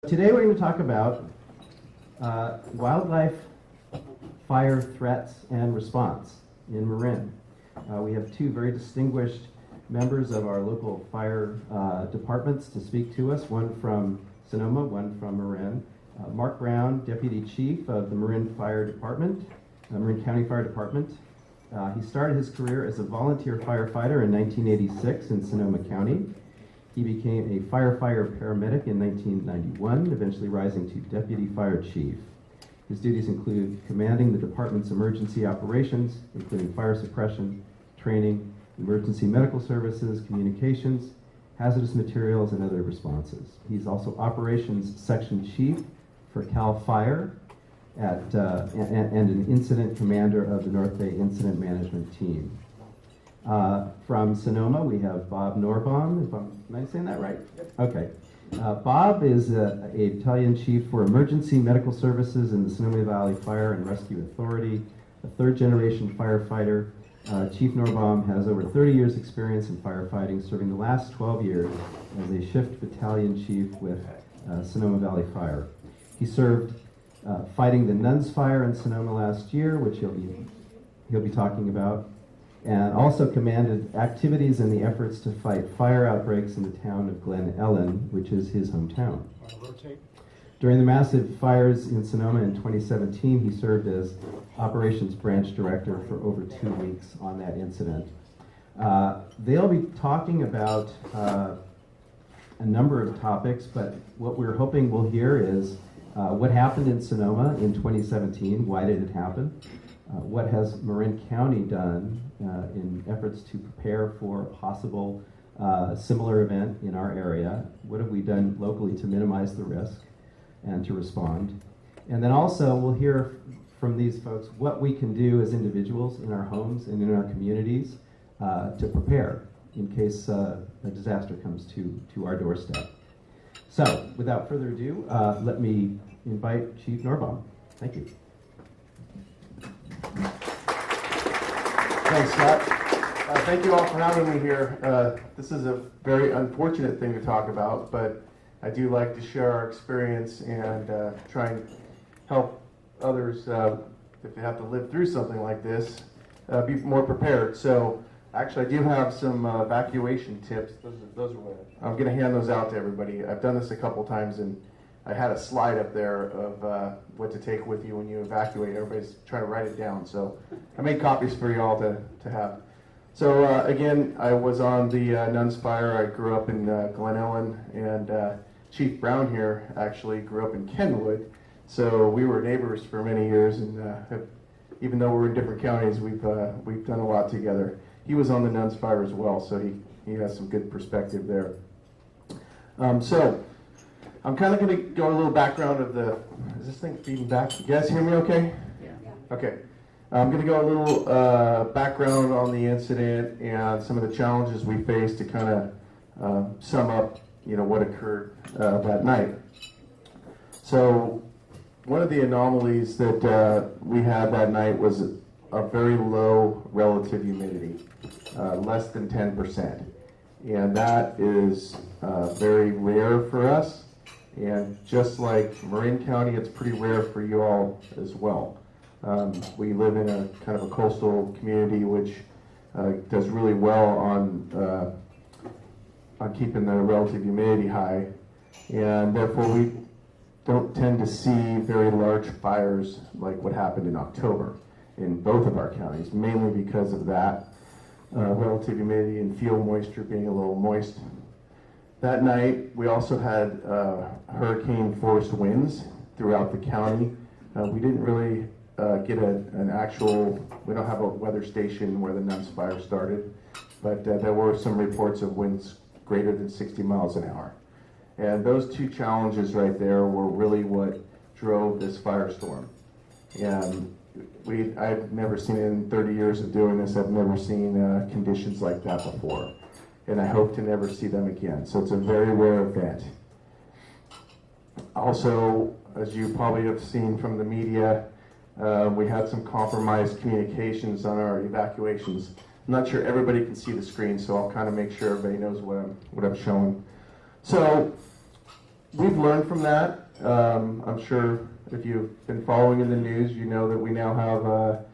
Today we're going to talk about wildlife fire threats and response in Marin. We have two very distinguished members of our local fire departments to speak to us, one from Sonoma, one from Marin. Mark Brown, Deputy Chief of the Marin Fire Department, Marin County Fire Department. He started his career as a volunteer firefighter in 1986 in Sonoma County. He became a firefighter paramedic in 1991, eventually rising to Deputy Fire Chief. His duties include commanding the department's emergency operations, including fire suppression, training, emergency medical services, communications, hazardous materials, and other responses. He's also Operations Section Chief for CAL FIRE and an incident commander of the North Bay Incident Management Team. From Sonoma, we have Bob Norrbom. Am I saying that right? Yep. Okay. Bob is a Battalion Chief for Emergency Medical Services in the Sonoma Valley Fire and Rescue Authority, a third-generation firefighter. Chief Norrbom has over 30 years' experience in firefighting, serving the last 12 years as a shift battalion chief with Sonoma Valley Fire. He served fighting the Nuns Fire in Sonoma last year, which he'll be talking about, and also commanded activities in the efforts to fight fire outbreaks in the town of Glen Ellen, which is his hometown. During the massive fires in Sonoma in 2017, he served as Operations Branch Director for over 2 weeks on that incident. They'll be talking about a number of topics, but what we're hoping we'll hear is what happened in Sonoma in 2017, why did it happen? What has Marin County done in efforts to prepare for a possible similar event in our area? What have we done locally to minimize the risk and to respond? And then also we'll hear from these folks what we can do as individuals in our homes and in our communities to prepare in case a disaster comes to our doorstep. So without further ado, let me invite Chief Norrbom. Thank you. Thanks, Scott. Thank you all for having me here. This is a very unfortunate thing to talk about, but I do like to share our experience and try and help others, if they have to live through something like this, be more prepared. So actually I do have some evacuation tips. Those are what I'm going to hand those out to everybody. I've done this a couple times, and I had a slide up there of what to take with you when you evacuate. Everybody's trying to write it down, so I made copies for you all to have. So again, I was on the Nuns Fire. I grew up in Glen Ellen, and Chief Brown here actually grew up in Kenwood. So we were neighbors for many years, and even though we're in different counties, we've done a lot together. He was on the Nuns Fire as well, so he has some good perspective there. So I'm kind of going to go a little background of is this thing feeding back? You guys hear me okay? Yeah. Okay. I'm going to go a little background on the incident and some of the challenges we faced to kind of sum up, what occurred that night. So one of the anomalies that we had that night was a very low relative humidity, less than 10%. And that is very rare for us. And just like Marin County, it's pretty rare for you all as well. We live in a kind of a coastal community which does really well on keeping the relative humidity high, and therefore we don't tend to see very large fires like what happened in October in both of our counties, mainly because of that relative humidity and field moisture being a little moist. That night, we also had hurricane-force winds throughout the county. We didn't really get an actual, we don't have a weather station where the Nuns Fire started, but there were some reports of winds greater than 60 miles an hour. And those two challenges right there were really what drove this firestorm. And I've never seen, in 30 years of doing this, I've never seen conditions like that before. And I hope to never see them again. So it's a very rare event. Also, as you probably have seen from the media, we had some compromised communications on our evacuations. I'm not sure everybody can see the screen, so I'll kind of make sure everybody knows what I'm showing. So we've learned from that. I'm sure if you've been following in the news, you know that we now have a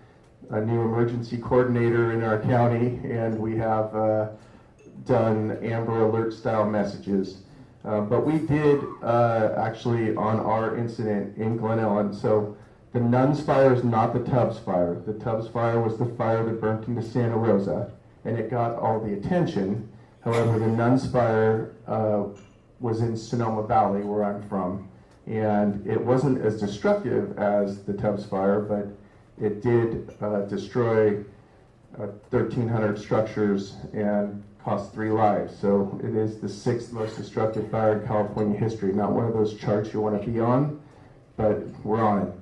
new emergency coordinator in our county, and we have done Amber Alert style messages. But we did actually on our incident in Glen Ellen. So the Nuns fire is not the Tubbs fire. The Tubbs fire was the fire that burnt into Santa Rosa, and it got all the attention. However, the Nuns fire was in Sonoma Valley, where I'm from, and it wasn't as destructive as the Tubbs fire, but it did destroy 1,300 structures and cost 3 lives. So it is the 6th most destructive fire in California history. Not one of those charts you want to be on, but we're on it.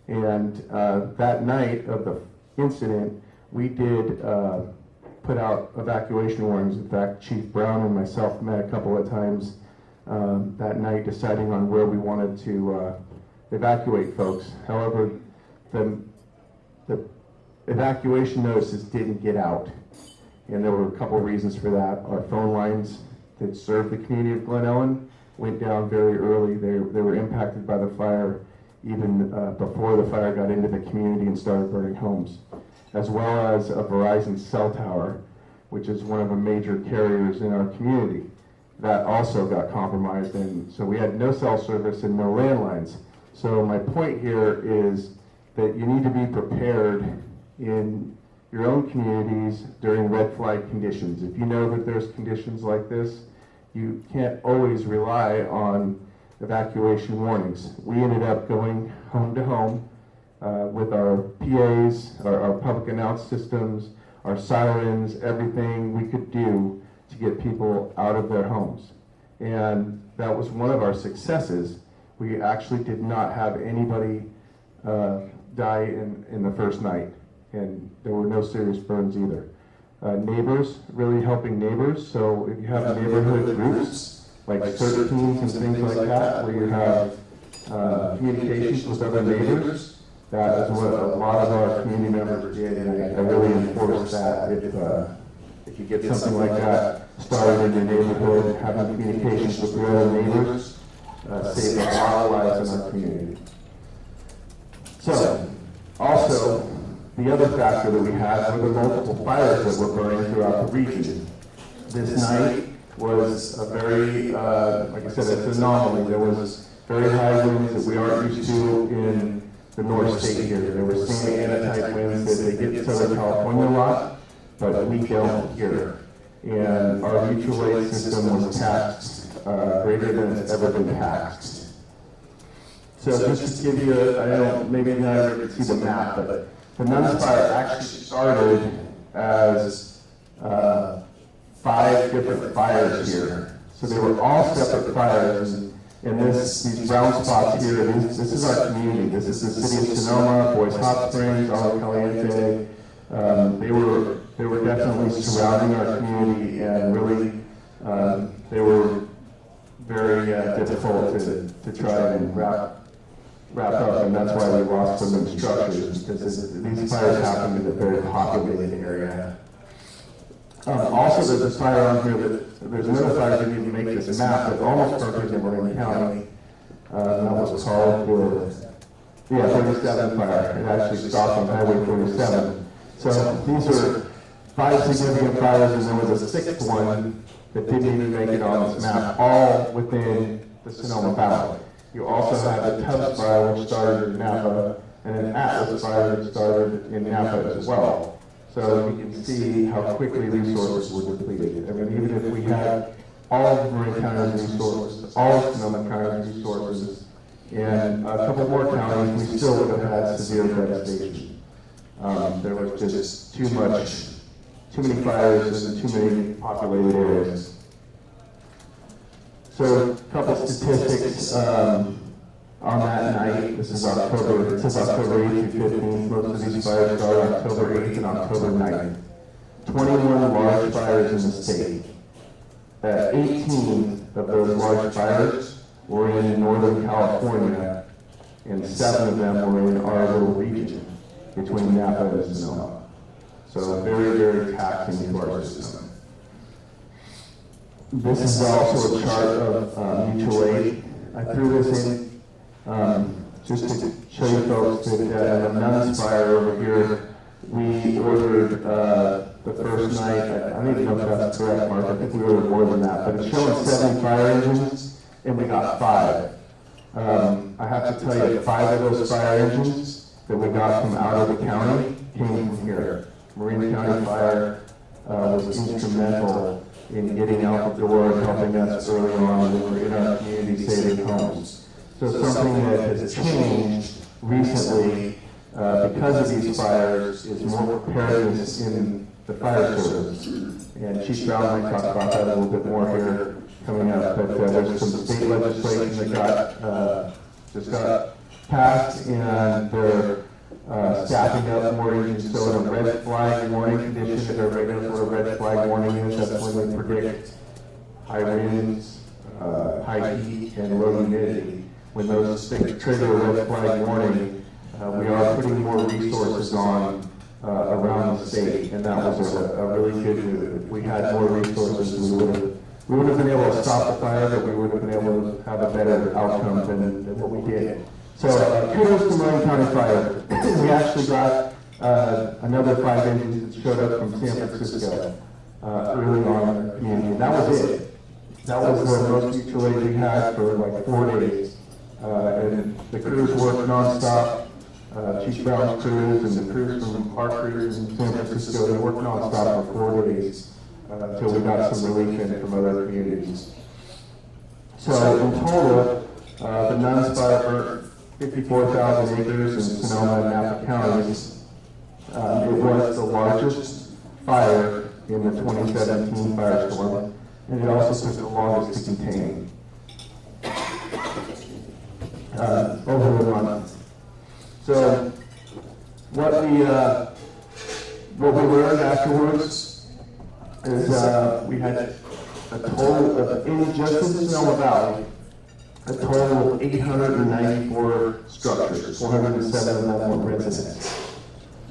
And that night of the incident, we did put out evacuation warnings. In fact, Chief Brown and myself met a couple of times that night deciding on where we wanted to evacuate folks. However, the evacuation notices didn't get out, and there were a couple of reasons for that. Our phone lines that served the community of Glen Ellen went down very early. They were impacted by the fire even before the fire got into the community and started burning homes, as well as a Verizon cell tower, which is one of the major carriers in our community, that also got compromised, and so we had no cell service and no landlines. So my point here is that you need to be prepared in your own communities during red flag conditions. If you know that there's conditions like this, you can't always rely on evacuation warnings. We ended up going home to home with our PAs, our public announce systems, our sirens, everything we could do to get people out of their homes. And that was one of our successes. We actually did not have anybody die in the first night, and there were no serious burns either. Neighbors, really helping neighbors. So if you have neighborhood groups, like search teams and things like that, where you have communications with other neighbors, that is what a lot of our community members did, and I really enforce that. If you get something like that started in your neighborhood, having communications with your other neighbors saves a lot of lives in our community. So, also, the other factor that we had were the multiple fires that were burning throughout the region. This night was a very, like I said, it's an anomaly. There was very high winds that we aren't used to in the North State here. There were Santa Ana type winds that they get in Southern California a lot, but we don't here. And our mutual aid system was taxed greater than it's ever been taxed. So just to give you, I don't, maybe you never could see the map, but the Nuns fire actually started as 5 different fires here. So they were all separate fires, and these brown spots here, this is our community. This is the city of Sonoma, Boys Hot Springs, Agua Caliente. They were definitely surrounding our community, and really they were very difficult to try and wrap up, and that's why we lost some of the structures, because these fires happened in a very populated area. Also, there's a fire on here there's another fire that didn't make this map that almost burned in Marin County. That was called the 37 fire. It actually stopped on Highway 47. So these are 5 significant fires, and there was a 6th one that didn't even make it on this map, all within the Sonoma Valley. You also had the Tubbs fire, which started in Napa, and an Atlas fire that started in Napa as well. So you can see how quickly resources were depleted. I mean, even if we had all of Marin County's resources, all of Sonoma County's resources, and a couple more counties, we still would have had severe devastation. There was just too many fires and too many populated areas. So a couple statistics on that night. This is October, it says October 8th through 15th. Most of these fires started October 8th and October 9th. 21 large fires in the state. 18 of those large fires were in Northern California, and 7 of them were in our little region between Napa and Sonoma. So very, very taxing to our system. This is also a chart of mutual aid. I threw this in just to show you folks that the Nuns Fire over here, we ordered the first night, I don't even know if that's correct, Mark, I think we ordered more than that, but it's showing 7 fire engines, and we got 5. I have to tell you, 5 of those fire engines that we got from out of the county came from here. Marin County Fire was instrumental in getting out the door and helping us early on when we were in our community saving homes. So something that has changed recently because of these fires is more preparedness in the fire service. And Chief Brown might talk about that a little bit more here coming up, but there's some state legislation that just got passed, and they're staffing up more engines. So in a red flag warning condition, if a regular red flag warning is, that's when they predict high winds, high heat, and low humidity. When those things trigger a red flag warning, we are putting more resources on around the state, and that was a really good move. If we had more resources, we would have been able to stop the fire, but we would have been able to have a better outcome than what we did. So kudos to Marin County Fire. We actually got another 5 engines that showed up from San Francisco early on in our community, and that was it. That was the most mutual aid we had for like 4 days. And the crews worked nonstop. Chief Brown's crews and the crews from our crews in San Francisco, they worked nonstop for 4 days until we got some relief in from other communities. So in total, the Nuns Fire burnt 54,000 acres in Sonoma and Napa counties. It was the largest fire in the 2017 firestorm, and it also took the longest to contain. Over a month. So what we learned afterwards is we had a total of, just in Sonoma Valley, a total of 894 structures, 407 of them were residents,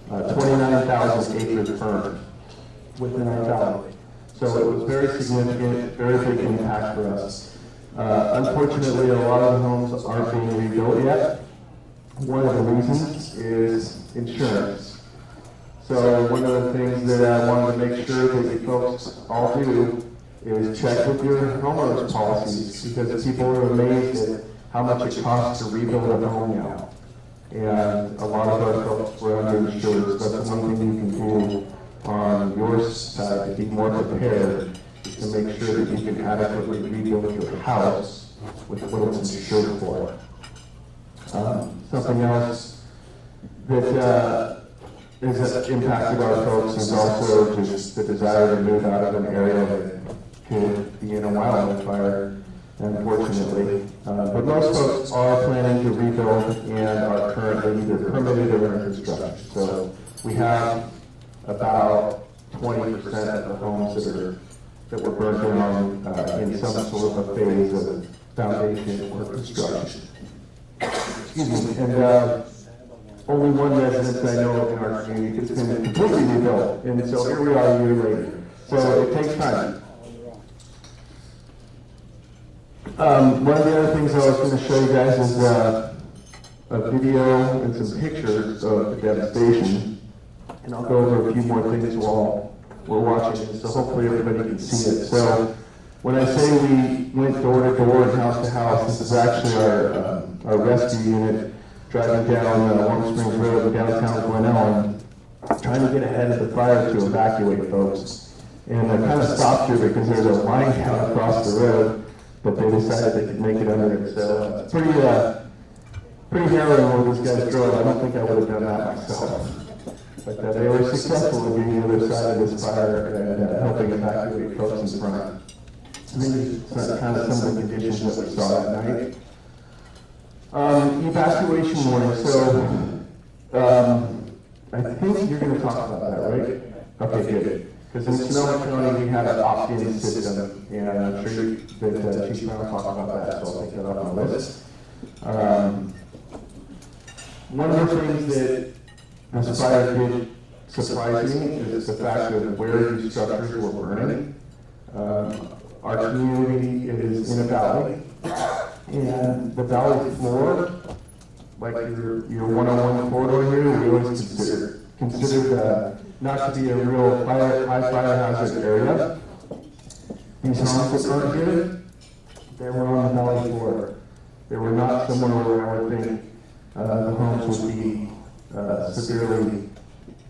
29,000 acres burned within our valley. So it was very significant, very big impact for us. Unfortunately, a lot of the homes aren't being rebuilt yet. One of the reasons is insurance. So one of the things that I wanted to make sure that you folks all do is check with your homeowners policies, because people are amazed at how much it costs to rebuild a home now. And a lot of our folks were underinsured, so that's one thing you can do on your side to be more prepared, is to make sure that you can adequately rebuild your house with what it's insured for. Something else that has impacted our folks is also just the desire to move out of an area that could be in a wildfire, unfortunately. But most folks are planning to rebuild and are currently either permitted or in construction. So we have about 20% of the homes that were burnt down in some sort of a phase of foundation or construction. Excuse me. And only one residence I know of in our community that's been completely rebuilt. And so here we are a year later. So it takes time. One of the other things I was going to show you guys is a video and some pictures of the devastation. And I'll go over a few more things while we're watching it, so hopefully everybody can see it. So when I say we went door to door and house to house, this is actually our rescue unit driving down Warm Springs Road in downtown Glen Ellen, trying to get ahead of the fire to evacuate folks. And I kind of stopped here because there's a line down across the road, but they decided they could make it under it. So it's pretty harrowing where this guy's drove. I don't think I would have done that myself. But they were successful in being the other side of this fire and helping evacuate folks in front. And these are kind of some of the conditions that we saw that night. Evacuation warning. So I think you're going to talk about that, right? Okay, good. Because in Sonoma County we had an opt-in system, and I'm sure that Chief Brown talked about that, so I'll take that off my list. One of the things that this fire did surprise me is the fact of where these structures were burning. Our community is in a valley, And the valley floor, like your 101 corridor here, we always considered not to be a real high fire hazard area. These homes that aren't here, they were on the valley floor. They were not somewhere where I would think the homes would be severely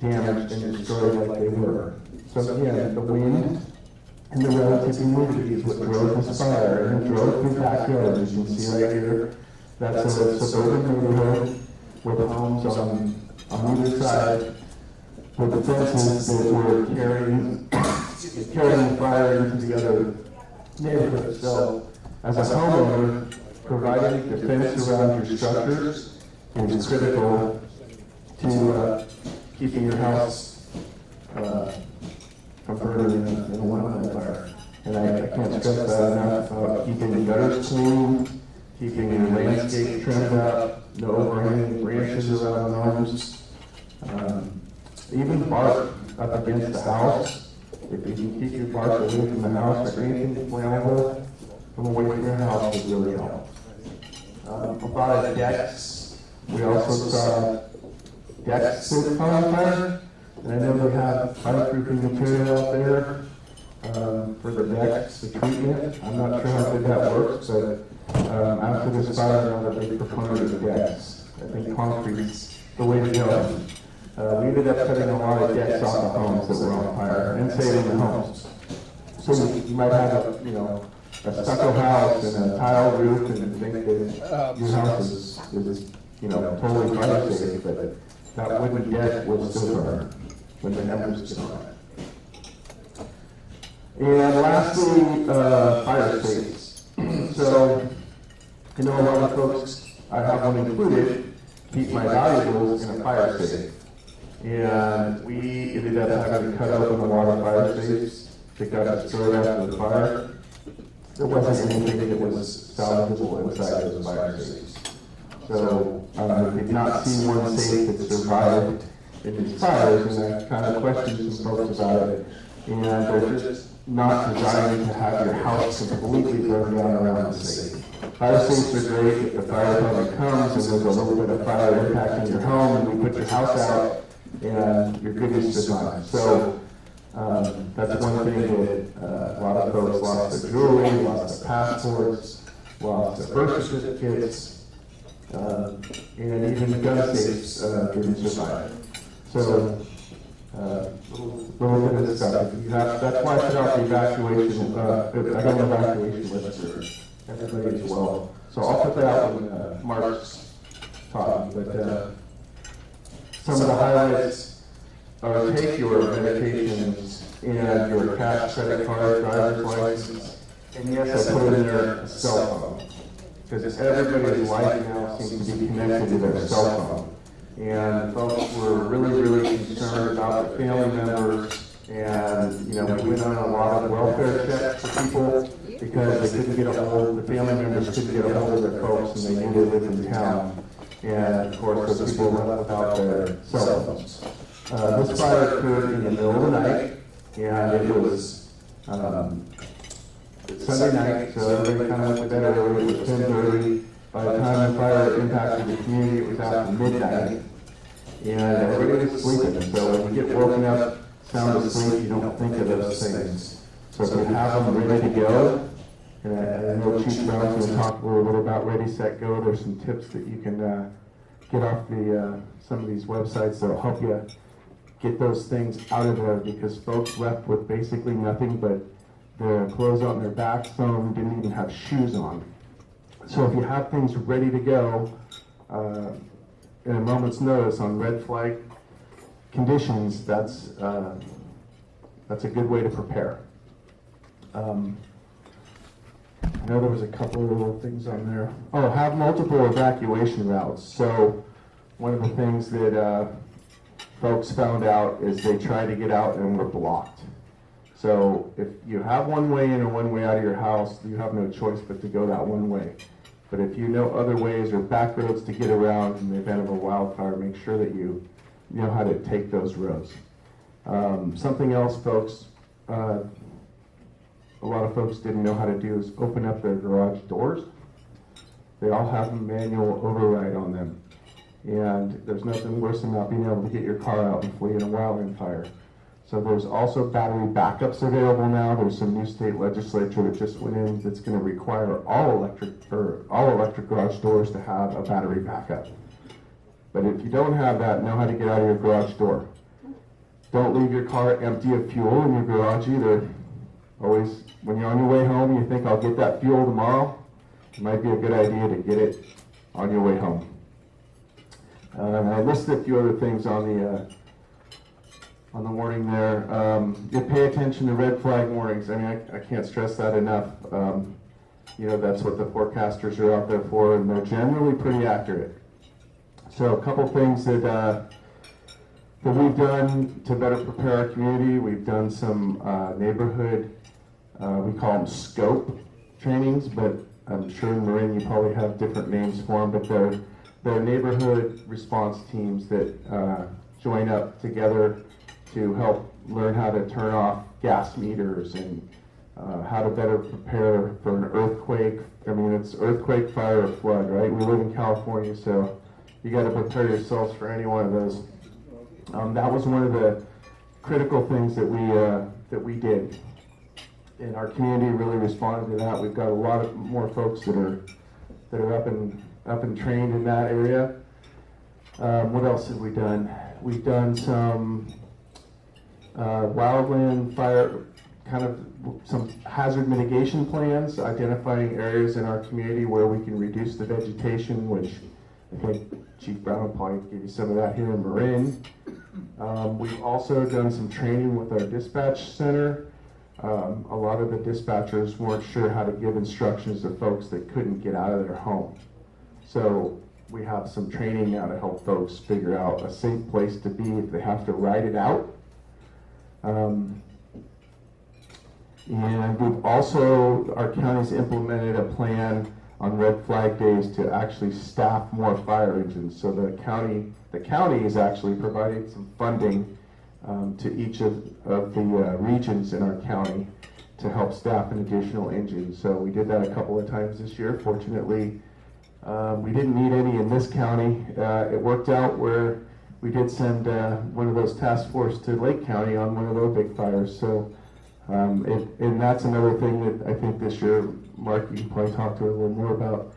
damaged and destroyed like they were. So again, the wind and the relative humidity is what drove this fire, and it drove through backyards. As you can see right here, that's a suburban neighborhood with homes on either side, with the fences that were carrying the fire into the other neighborhoods. So, as a homeowner, providing defense around your structures is critical to keeping your house from burning in a wildfire. And I can't stress that enough about keeping the gutters clean, keeping your landscape trimmed up, no overhanging branches around homes, even bark up against the house. If you can keep your bark away from the house or anything flammable from away from your house would really help. About decks, we also saw decks that caught on fire, and I know they have fireproofing material out there for the decks, the treatment. I'm not sure how good that works, but after this fire, I'm not a big proponent of decks. I think concrete's the way to go. We ended up cutting a lot of decks off the homes that were on fire and saving the homes. So you might have a stucco house and a tile roof and think that your house is totally fire safe, but that wooden deck will still burn when the embers get on it. And lastly, fire safes. So I know a lot of folks, I have one included, keep my valuables in a fire safe. And we ended up having to cut open a lot of fire safes that got destroyed after the fire. There wasn't anything that was salvageable inside those fire safes. So we did not see one safe that survived in these fires, and I kind of questioned some folks about it. And they're just not designed to have your house completely burned down around the safe. Fire safes are great if the fire department comes and there's a little bit of fire impacting your home, and we put your house out, and your goodies survive. So that's one thing that a lot of folks lost their jewelry, lost their passports, lost their birth certificates, and even gun safes didn't survive. So little bit of stuff. That's why I put out the evacuation. I got an evacuation list for everybody as well. So I'll put that out when Mark's talking. But some of the highlights are take your medications and your cash, credit card, driver's license, and yes, I put in there a cell phone. Because everybody's life now seems to be connected to their cell phone. And folks were really concerned about their family members, and we went on a lot of welfare checks for people because they couldn't get a hold, the family members couldn't get a hold of their folks, and they knew they lived in town. And of course, those people were left without their cell phones. This fire occurred in the middle of the night, and it was Sunday night, so everybody kind of went to bed early. It was 10:30. By the time the fire impacted the community, it was after midnight, and everybody was sleeping. So when you get woken up, sound asleep, you don't think of those things. So if you have them ready to go, and I know Chief Brown's going to talk a little bit about Ready, Set, Go. There's some tips that you can get off some of these websites that will help you get those things out of there, because folks left with basically nothing but their clothes on their back. Some of them didn't even have shoes on. So if you have things ready to go in a moment's notice on red flag conditions, that's a good way to prepare. I know there was a couple of little things on there. Oh, have multiple evacuation routes. So one of the things that folks found out is they tried to get out and were blocked. So if you have one way in or one way out of your house, you have no choice but to go that one way. But if you know other ways or back roads to get around in the event of a wildfire, make sure that you know how to take those roads. Something else, folks, a lot of folks didn't know how to do is open up their garage doors. They all have a manual override on them. And there's nothing worse than not being able to get your car out and flee in a wildfire. So there's also battery backups available now. There's some new state legislature that just went in that's going to require all electric garage doors to have a battery backup. But if you don't have that, know how to get out of your garage door. Don't leave your car empty of fuel in your garage either. Always, when you're on your way home, you think, I'll get that fuel tomorrow. It might be a good idea to get it on your way home. And I listed a few other things on the warning there. You pay attention to red flag warnings. I mean, I can't stress that enough. That's what the forecasters are out there for, and they're generally pretty accurate. So a couple things that we've done to better prepare our community. We've done some neighborhood, we call them scope trainings, but I'm sure in Marin you probably have different names for them, but they're neighborhood response teams that join up together to help learn how to turn off gas meters and how to better prepare for an earthquake. I mean, it's earthquake, fire, or flood, right? We live in California, so you got to prepare yourselves for any one of those. That was one of the critical things that we did, and our community really responded to that. We've got a lot of more folks that are up and trained in that area. What else have we done? We've done some wildland fire, kind of some hazard mitigation plans, identifying areas in our community where we can reduce the vegetation, which I think Chief Brown will probably give you some of that here in Marin. We've also done some training with our dispatch center. A lot of the dispatchers weren't sure how to give instructions to folks that couldn't get out of their home. So we have some training now to help folks figure out a safe place to be if they have to ride it out. And we've also, our county's implemented a plan on red flag days to actually staff more fire engines. So the county is actually providing some funding to each of the regions in our county to help staff an additional engine. So we did that a couple of times this year. Fortunately, we didn't need any in this county. It worked out where we did send one of those task force to Lake County on one of those big fires. So, and that's another thing that I think this year, Mark, you can probably talk to a little more about,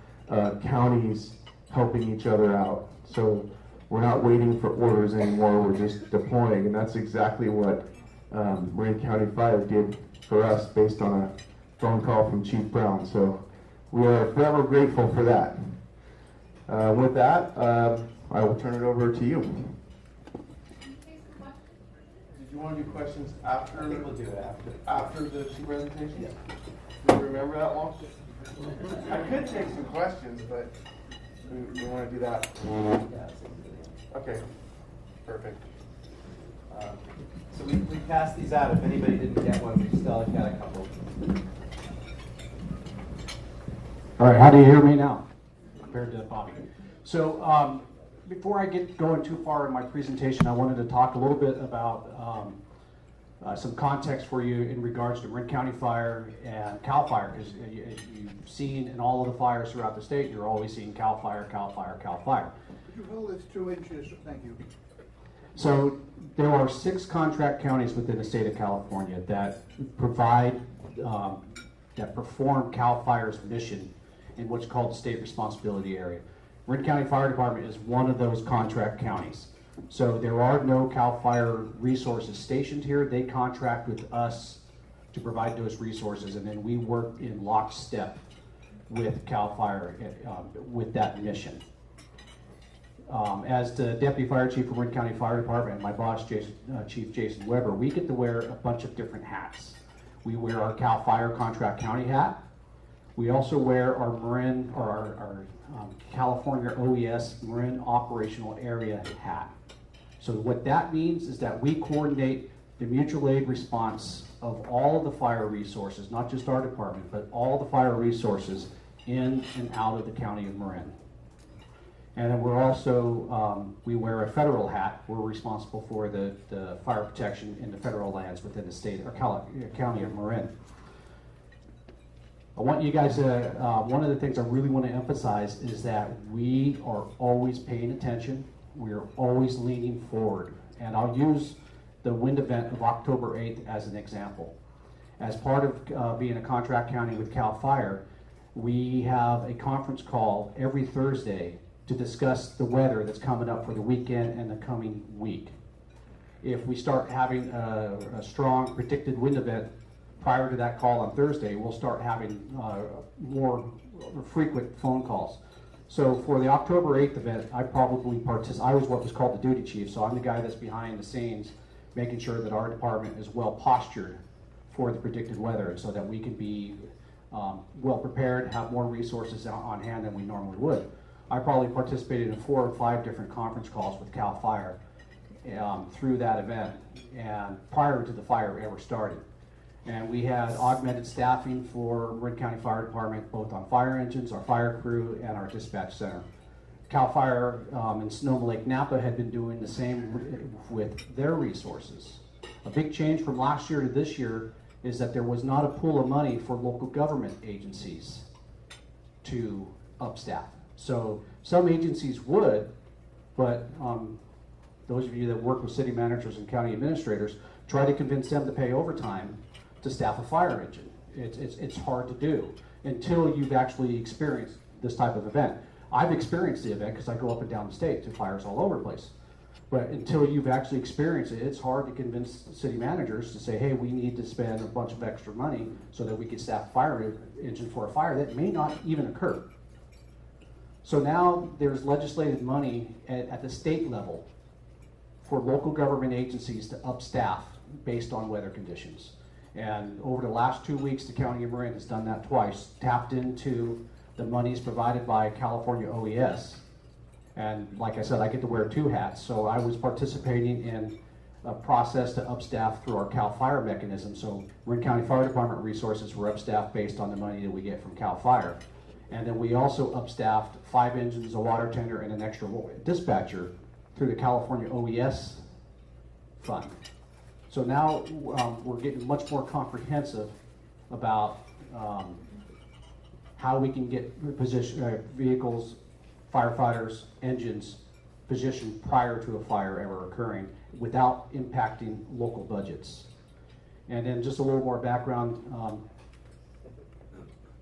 counties helping each other out. So we're not waiting for orders anymore, we're just deploying, and that's exactly what Marin County Fire did for us based on a phone call from Chief Brown. So we are forever grateful for that. With that, I will turn it over to you. Did you want to do questions after? I think we'll do it After the two presentations? Yeah. Do you remember that long? I could take some questions, but we want to do that. Okay, perfect. So we passed these out. If anybody didn't get one, we still got a couple. All right, how do you hear me now compared to Bobby? So before I get going too far in my presentation, I wanted to talk a little bit about some context for you in regards to Marin County Fire and CAL FIRE, because you've seen in all of the fires throughout the state, you're always seeing CAL FIRE, CAL FIRE, CAL FIRE. Could you hold this 2 inches? Thank you. So there are 6 contract counties within the state of California that provide, that perform CAL FIRE's mission in what's called the state responsibility area. Marin County Fire Department is one of those contract counties. So there are no CAL FIRE resources stationed here. They contract with us to provide those resources, and then we work in lockstep with CAL FIRE with that mission. As the Deputy Fire Chief for Marin County Fire Department, my boss, Chief Jason Weber, we get to wear a bunch of different hats. We wear our CAL FIRE contract county hat. We also wear our Marin, or our California OES Marin operational area hat. So what that means is that we coordinate the mutual aid response of all of the fire resources, not just our department, but all the fire resources in and out of the county of Marin. And then we're also, we wear a federal hat. We're responsible for the fire protection in the federal lands within the state or county of Marin. I want you guys to, one of the things I really want to emphasize is that we are always paying attention. We are always leaning forward. And I'll use the wind event of October 8th as an example. As part of being a contract county with CAL FIRE, we have a conference call every Thursday to discuss the weather that's coming up for the weekend and the coming week. If we start having a strong predicted wind event prior to that call on Thursday, we'll start having more frequent phone calls. So for the October 8th event, I probably I was what was called the duty chief, so I'm the guy that's behind the scenes making sure that our department is well postured for the predicted weather so that we can be well prepared, have more resources on hand than we normally would. I probably participated in 4 or 5 different conference calls with CAL FIRE through that event and prior to the fire ever starting. And we had augmented staffing for Marin County Fire Department, both on fire engines, our fire crew, and our dispatch center. CAL FIRE in Sonoma Lake Napa had been doing the same with their resources. A big change from last year to this year is that there was not a pool of money for local government agencies to upstaff. So some agencies would, but those of you that work with city managers and county administrators, try to convince them to pay overtime to staff a fire engine. It's hard to do until you've actually experienced this type of event. I've experienced the event because I go up and down the state to fires all over the place. But until you've actually experienced it, it's hard to convince city managers to say, hey, we need to spend a bunch of extra money so that we can staff a fire engine for a fire that may not even occur. So now there's legislated money at the state level for local government agencies to upstaff based on weather conditions. And over the last 2 weeks, the County of Marin has done that twice, tapped into the monies provided by California OES. And like I said, I get to wear 2 hats, so I was participating in a process to upstaff through our CAL FIRE mechanism. So Marin County Fire Department resources were upstaffed based on the money that we get from CAL FIRE. And then we also upstaffed 5 engines, a water tender, and an extra dispatcher through the California OES fund. So now we're getting much more comprehensive about how we can get vehicles, firefighters, engines positioned prior to a fire ever occurring without impacting local budgets. And then just a little more background.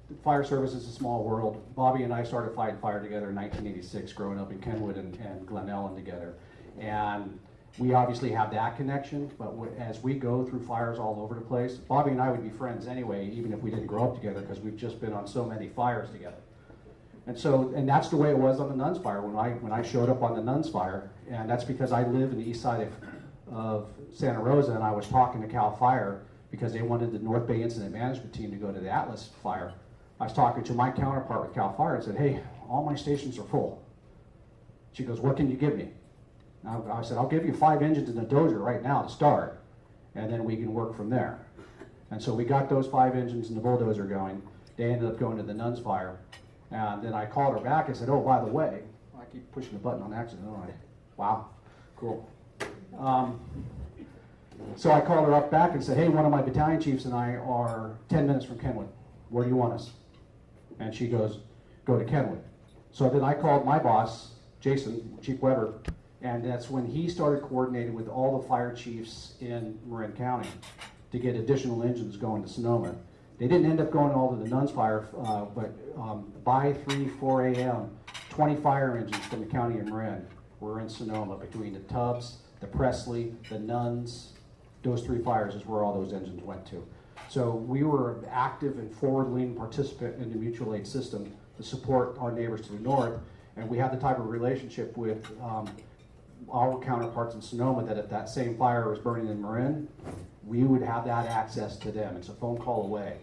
The fire service is a small world. Bobby and I started fighting fire together in 1986, growing up in Kenwood and Glen Ellen together. And we obviously have that connection, but as we go through fires all over the place, Bobby and I would be friends anyway, even if we didn't grow up together, because we've just been on so many fires together. And that's the way it was on the Nuns Fire when I showed up on the Nuns Fire, and that's because I live in the east side of Santa Rosa, and I was talking to CAL FIRE because they wanted the North Bay Incident Management Team to go to the Atlas Fire. I was talking to my counterpart with CAL FIRE and said, hey, all my stations are full. She goes, what can you give me? I said, I'll give you 5 engines and a dozer right now to start, and then we can work from there. And so we got those 5 engines and the bulldozer going. They ended up going to the Nuns Fire. And then I called her back and said, oh, by the way, I keep pushing the button on accident, don't I? Wow, cool. So I called her up back and said, hey, one of my battalion chiefs and I are 10 minutes from Kenwood. Where do you want us? And she goes, go to Kenwood. So then I called my boss, Jason, Chief Weber, and that's when he started coordinating with all the fire chiefs in Marin County to get additional engines going to Sonoma. They didn't end up going all to the Nuns Fire, but by 4 a.m., 20 fire engines from the County of Marin were in Sonoma between the Tubbs, the Presley, the Nuns. Those 3 fires is where all those engines went to. So we were an active and forward-leaning participant in the mutual aid system to support our neighbors to the north, and we had the type of relationship with our counterparts in Sonoma that if that same fire was burning in Marin, we would have that access to them. It's a phone call away.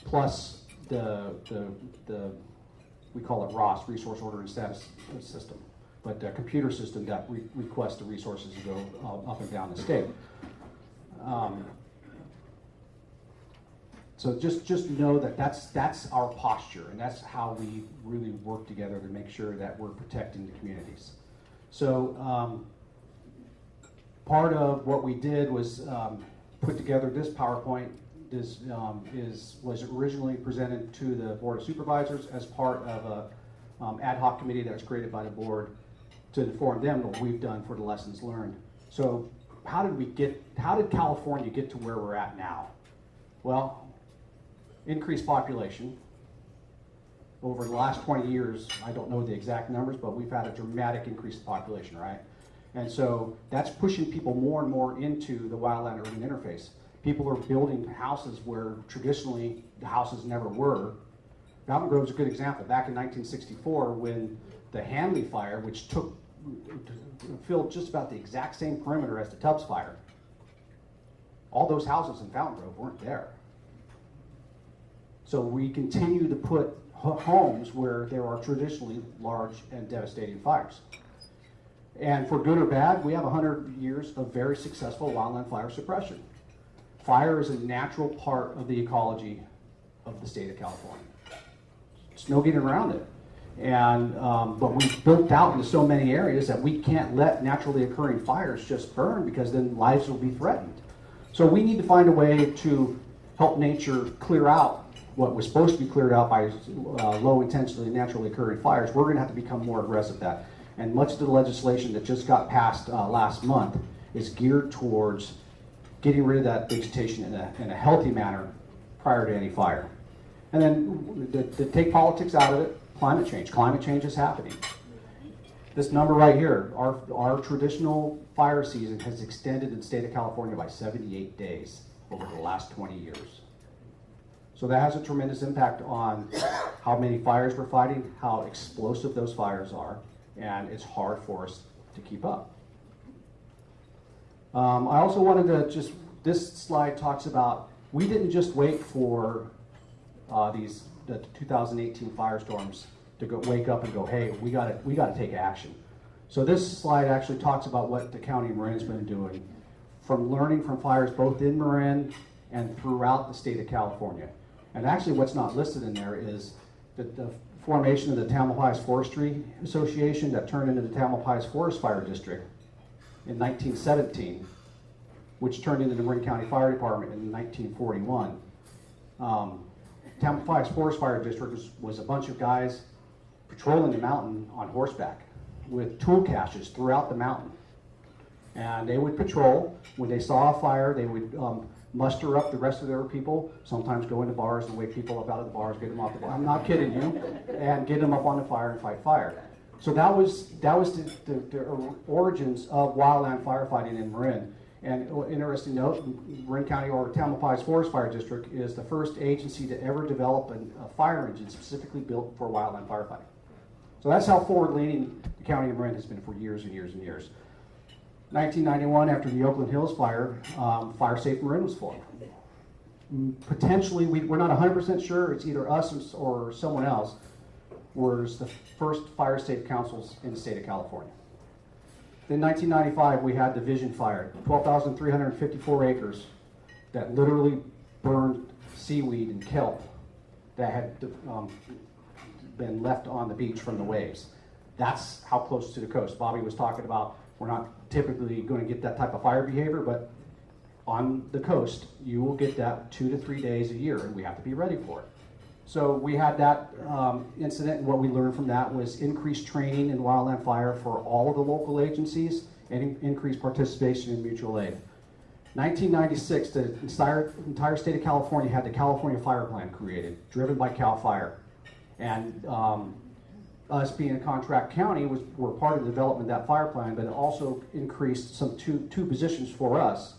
Plus the we call it ROS, Resource Order and Status System, but the computer system that requests the resources to go up and down the state. So just know that that's our posture, and that's how we really work together to make sure that we're protecting the communities. So part of what we did was put together this PowerPoint was originally presented to the Board of Supervisors as part of a ad hoc committee that was created by the board to inform them what we've done for the lessons learned. So how did California get to where we're at now? Well, increased population. Over the last 20 years, I don't know the exact numbers, but we've had a dramatic increase in population, right? And so that's pushing people more and more into the wildland urban interface. People are building houses where traditionally the houses never were. Mountain Grove's a good example. Back in 1964, when the Hanley fire, which filled just about the exact same perimeter as the Tubbs fire, all those houses in Fountain Grove weren't there. So we continue to put homes where there are traditionally large and devastating fires. And for good or bad, we have 100 years of very successful wildland fire suppression. Fire is a natural part of the ecology of the state of California. There's no getting around it. And, but we've built out into so many areas that we can't let naturally occurring fires just burn, because then lives will be threatened. So we need to find a way to help nature clear out what was supposed to be cleared out by low intensity naturally occurring fires. We're going to have to become more aggressive at that. And much of the legislation that just got passed last month is geared towards getting rid of that vegetation in a healthy manner prior to any fire. And then to take politics out of it, climate change. Climate change is happening. This number right here, our traditional fire season has extended in the state of California by 78 days over the last 20 years. So that has a tremendous impact on how many fires we're fighting, how explosive those fires are, and it's hard for us to keep up. I also wanted to this slide talks about, we didn't just wait for the 2018 firestorms to wake up and go, hey, we got to take action. So this slide actually talks about what the county of Marin's been doing, from learning from fires both in Marin and throughout the state of California. And actually what's not listed in there is the formation of the Tamalpais Forestry Association that turned into the Tamalpais Forest Fire District in 1917, which turned into the Marin County Fire Department in 1941. Tamalpais Forest Fire District was a bunch of guys patrolling the mountain on horseback with tool caches throughout the mountain. And they would patrol. When they saw a fire, they would muster up the rest of their people, sometimes go into bars and wake people up out of the bars, get them off the bar. I'm not kidding you, and get them up on the fire and fight fire. So that was the origins of wildland firefighting in Marin. And interesting note, Marin County or Tamalpais Forest Fire District is the first agency to ever develop a fire engine specifically built for wildland firefighting. So that's how forward-leaning the county of Marin has been for years and years and years. 1991, after the Oakland Hills fire, Fire Safe Marin was formed. Potentially, we're not 100% sure, it's either us or someone else, was the first fire safe councils in the state of California. In 1995, we had the Vision Fire, 12,354 acres that literally burned seaweed and kelp that had been left on the beach from the waves. That's how close to the coast. Bobby was talking about, we're not typically going to get that type of fire behavior, but on the coast, you will get that 2 to 3 days a year, and we have to be ready for it. So we had that incident, and what we learned from that was increased training in wildland fire for all of the local agencies and increased participation in mutual aid. 1996, the entire state of California had the California Fire Plan created, driven by CAL FIRE. And us being a contract county were part of the development of that fire plan, but it also increased some two positions for us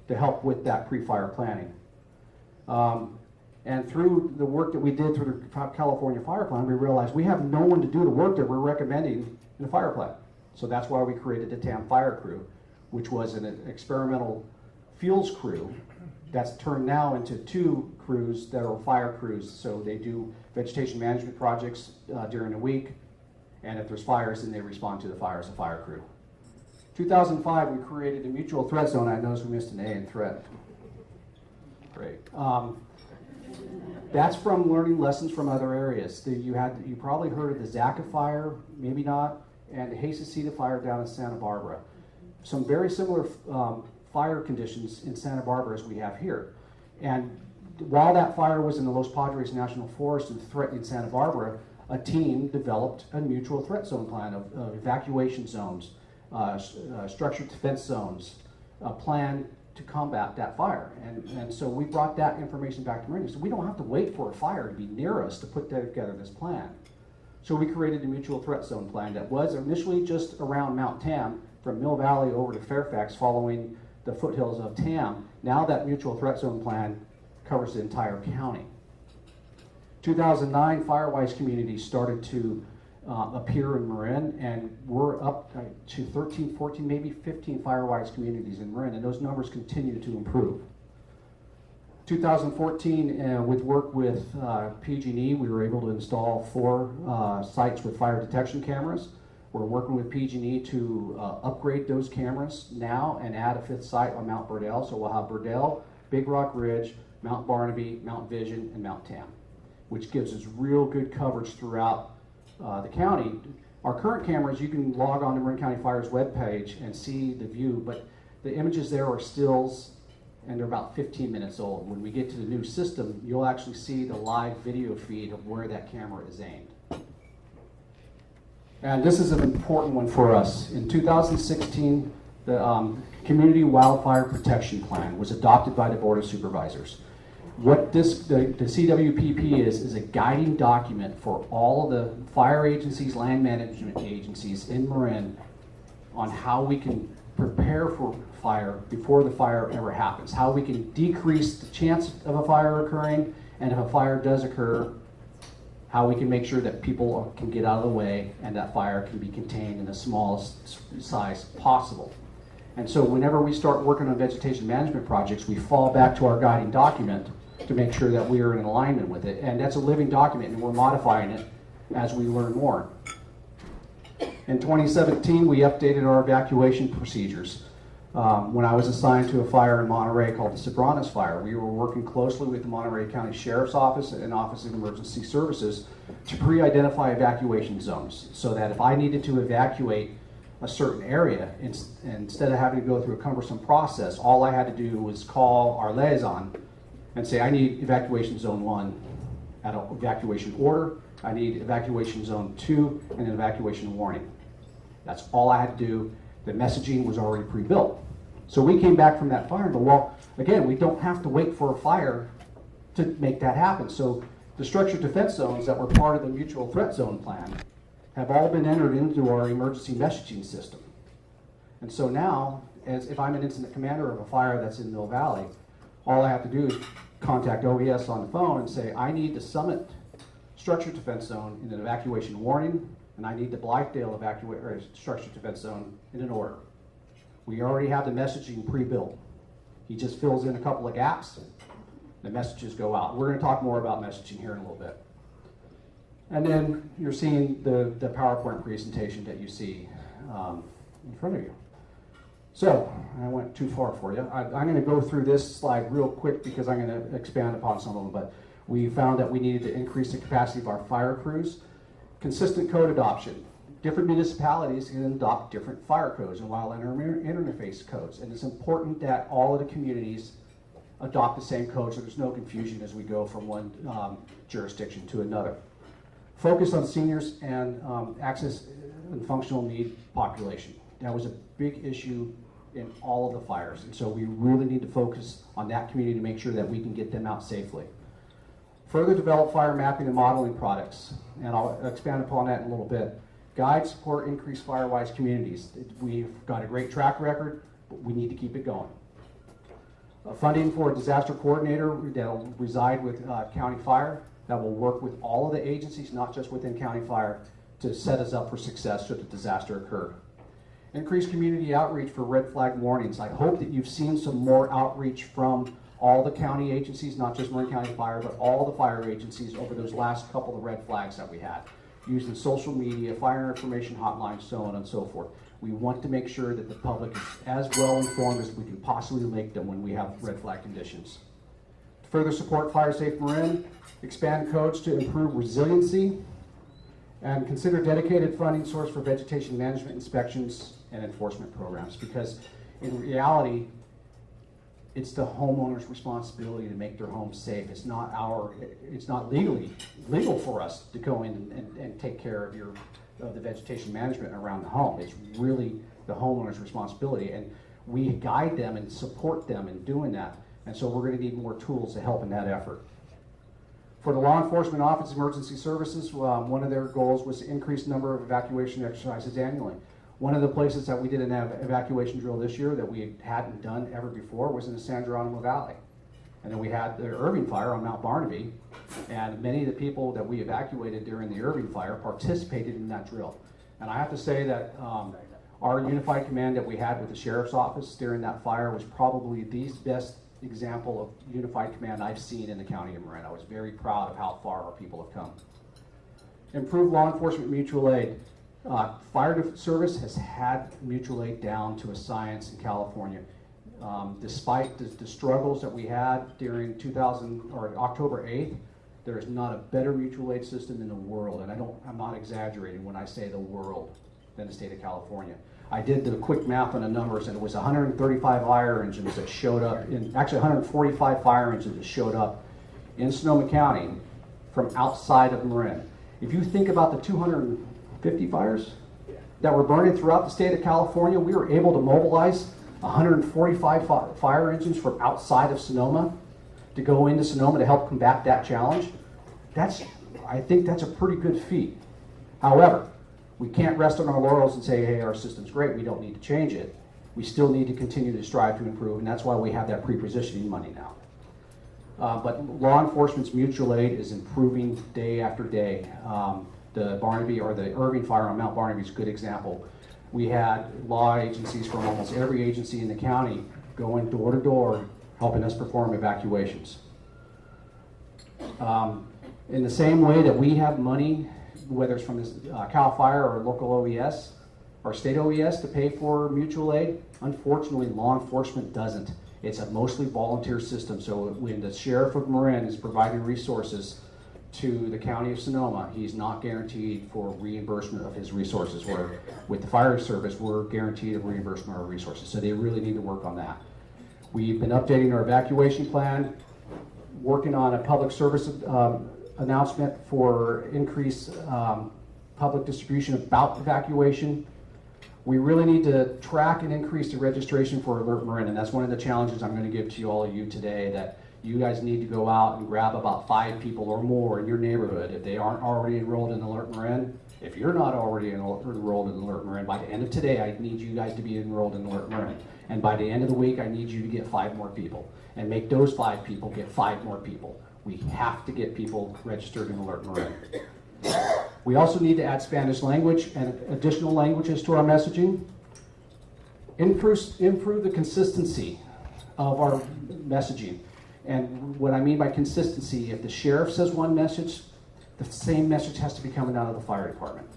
to help with that pre-fire planning. And through the work that we did through the California Fire Plan, we realized we have no one to do the work that we're recommending in the fire plan. So that's why we created the TAM Fire Crew, which was an experimental fuels crew that's turned now into 2 crews that are fire crews. So they do vegetation management projects during the week, and if there's fires, then they respond to the fire as a fire crew. 2005, we created a mutual threat zone. I noticed we missed an A in threat. Great. That's from learning lessons from other areas. You probably heard of the Zaca fire, maybe not, and the Hasacita fire down in Santa Barbara. Some very similar fire conditions in Santa Barbara as we have here. And while that fire was in the Los Padres National Forest and threatening Santa Barbara, a team developed a mutual threat zone plan of evacuation zones, structured defense zones, a plan to combat that fire. And so we brought that information back to Marin. So we don't have to wait for a fire to be near us to put together this plan. So we created a mutual threat zone plan that was initially just around Mount Tam, from Mill Valley over to Fairfax, following the foothills of Tam. Now that mutual threat zone plan covers the entire county. 2009, Firewise communities started to appear in Marin, and we're up to 13, 14, maybe 15 Firewise communities in Marin, and those numbers continue to improve. 2014, with work with PG&E, we were able to install 4 sites with fire detection cameras. We're working with PG&E to upgrade those cameras now and add a 5th site on Mount Burdell. So we'll have Burdell, Big Rock Ridge, Mount Barnaby, Mount Vision, and Mount Tam, which gives us real good coverage throughout the county. Our current cameras, you can log on to Marin County Fire's webpage and see the view, but the images there are stills, and they're about 15 minutes old. When we get to the new system, you'll actually see the live video feed of where that camera is aimed. And this is an important one for us. In 2016, the Community Wildfire Protection Plan was adopted by the Board of Supervisors. What the CWPP is a guiding document for all of the fire agencies, land management agencies in Marin on how we can prepare for fire before the fire ever happens, how we can decrease the chance of a fire occurring, and if a fire does occur, how we can make sure that people can get out of the way and that fire can be contained in the smallest size possible. And so whenever we start working on vegetation management projects, we fall back to our guiding document to make sure that we are in alignment with it. And that's a living document, and we're modifying it as we learn more. In 2017, we updated our evacuation procedures. When I was assigned to a fire in Monterey called the Sobranos Fire, we were working closely with the Monterey County Sheriff's Office and Office of Emergency Services to pre-identify evacuation zones, so that if I needed to evacuate a certain area, instead of having to go through a cumbersome process, all I had to do was call our liaison and say, I need evacuation zone 1 at an evacuation order, I need evacuation zone 2 and an evacuation warning. That's all I had to do. The messaging was already pre-built. So we came back from that fire and go, well, again, we don't have to wait for a fire to make that happen. So the structured defense zones that were part of the mutual threat zone plan have all been entered into our emergency messaging system. And so now, as if I'm an incident commander of a fire that's in Mill Valley, all I have to do is contact OES on the phone and say, I need the Summit structured defense zone in an evacuation warning, and I need the Blythedale structured defense zone in an order. We already have the messaging pre-built. He just fills in a couple of gaps, the messages go out. We're going to talk more about messaging here in a little bit. And then you're seeing the PowerPoint presentation that you see in front of you. So, I went too far for you. I'm going to go through this slide real quick because I'm going to expand upon some of them, but we found that we needed to increase the capacity of our fire crews. Consistent code adoption. Different municipalities can adopt different fire codes and wildland interface codes, and it's important that all of the communities adopt the same code so there's no confusion as we go from one jurisdiction to another. Focus on seniors and access and functional need population. That was a big issue in all of the fires, and so we really need to focus on that community to make sure that we can get them out safely. Further develop fire mapping and modeling products, and I'll expand upon that in a little bit. Guide, support, increase Firewise communities. We've got a great track record, but we need to keep it going. Funding for a disaster coordinator that will reside with County Fire, that will work with all of the agencies, not just within County Fire, to set us up for success should a disaster occur. Increase community outreach for red flag warnings. I hope that you've seen some more outreach from all the county agencies, not just Marin County Fire, but all the fire agencies over those last couple of red flags that we had. Using social media, fire information hotlines, so on and so forth. We want to make sure that the public is as well informed as we can possibly make them when we have red flag conditions. To further support Fire Safe Marin, expand codes to improve resiliency, and consider dedicated funding source for vegetation management inspections and enforcement programs, because in reality, it's the homeowner's responsibility to make their home safe. It's not legal for us to go in and take care of the vegetation management around the home. It's really the homeowner's responsibility, and we guide them and support them in doing that. And so we're going to need more tools to help in that effort. For the Law Enforcement Office of Emergency Services, one of their goals was to increase the number of evacuation exercises annually. One of the places that we did an evacuation drill this year that we hadn't done ever before was in the San Geronimo Valley. And then we had the Irving Fire on Mount Barnaby, and many of the people that we evacuated during the Irving Fire participated in that drill. And I have to say that our unified command that we had with the Sheriff's Office during that fire was probably the best example of unified command I've seen in the County of Marin. I was very proud of how far our people have come. Improved law enforcement mutual aid. Fire service has had mutual aid down to a science in California. Despite the struggles that we had during October 8th, there is not a better mutual aid system in the world, and I'm not exaggerating when I say the world, than the state of California. I did the quick math on the numbers, and it was 135 fire engines that showed up, actually 145 fire engines that showed up in Sonoma County from outside of Marin. If you think about the 250 fires that were burning throughout the state of California, we were able to mobilize 145 fire engines from outside of Sonoma to go into Sonoma to help combat that challenge. I think that's a pretty good feat. However, we can't rest on our laurels and say, hey, our system's great, we don't need to change it. We still need to continue to strive to improve, and that's why we have that pre-positioning money now. But law enforcement's mutual aid is improving day after day. The Barnaby or the Irving Fire on Mount Barnaby is a good example. We had law agencies from almost every agency in the county going door to door, helping us perform evacuations. In the same way that we have money, whether it's from CAL FIRE or local OES or state OES to pay for mutual aid, unfortunately law enforcement doesn't. It's a mostly volunteer system, so when the Sheriff of Marin is providing resources to the County of Sonoma, he's not guaranteed for reimbursement of his resources, where with the fire service, we're guaranteed a reimbursement of our resources, so they really need to work on that. We've been updating our evacuation plan, working on a public service announcement for increased public distribution about evacuation. We really need to track and increase the registration for Alert Marin, and that's one of the challenges I'm going to give to all of you today, that you guys need to go out and grab about 5 people or more in your neighborhood if they aren't already enrolled in Alert Marin. If you're not already enrolled in Alert Marin, by the end of today, I need you guys to be enrolled in Alert Marin. And by the end of the week, I need you to get 5 more people. And make those 5 people get 5 more people. We have to get people registered in Alert Marin. We also need to add Spanish language and additional languages to our messaging. Improve the consistency of our messaging. And what I mean by consistency, if the sheriff says one message, the same message has to be coming out of the fire department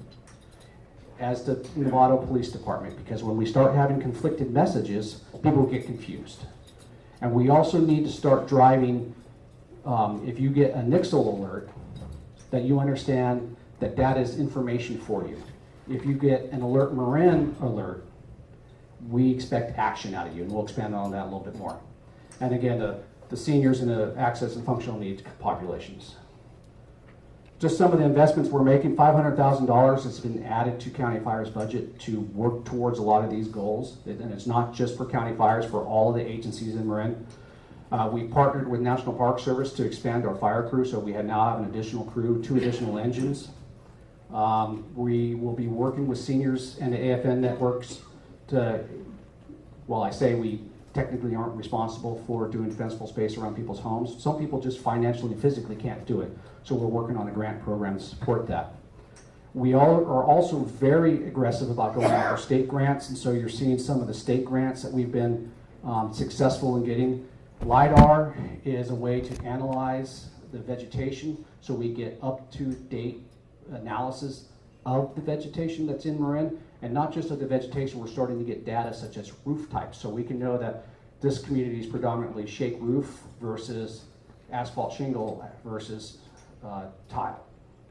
as the Novato Police Department, because when we start having conflicted messages, people get confused. And we also need to start driving, if you get a Nixle alert, that you understand that that is information for you. If you get an Alert Marin alert, we expect action out of you, and we'll expand on that a little bit more. And again, the seniors and the access and functional needs populations. Just some of the investments we're making. $500,000 has been added to County Fire's budget to work towards a lot of these goals. And it's not just for County Fires, for all of the agencies in Marin. We partnered with National Park Service to expand our fire crew, so we now have an additional crew, 2 additional engines. We will be working with seniors and the AFN networks to, well, I say we technically aren't responsible for doing defensible space around people's homes. Some people just financially and physically can't do it, so we're working on a grant program to support that. We all are also very aggressive about going after state grants, and so you're seeing some of the state grants that we've been successful in getting. LIDAR is a way to analyze the vegetation, so we get up-to-date analysis of the vegetation that's in Marin, and not just of the vegetation. We're starting to get data such as roof types, so we can know that this community is predominantly shake roof versus asphalt shingle versus tile.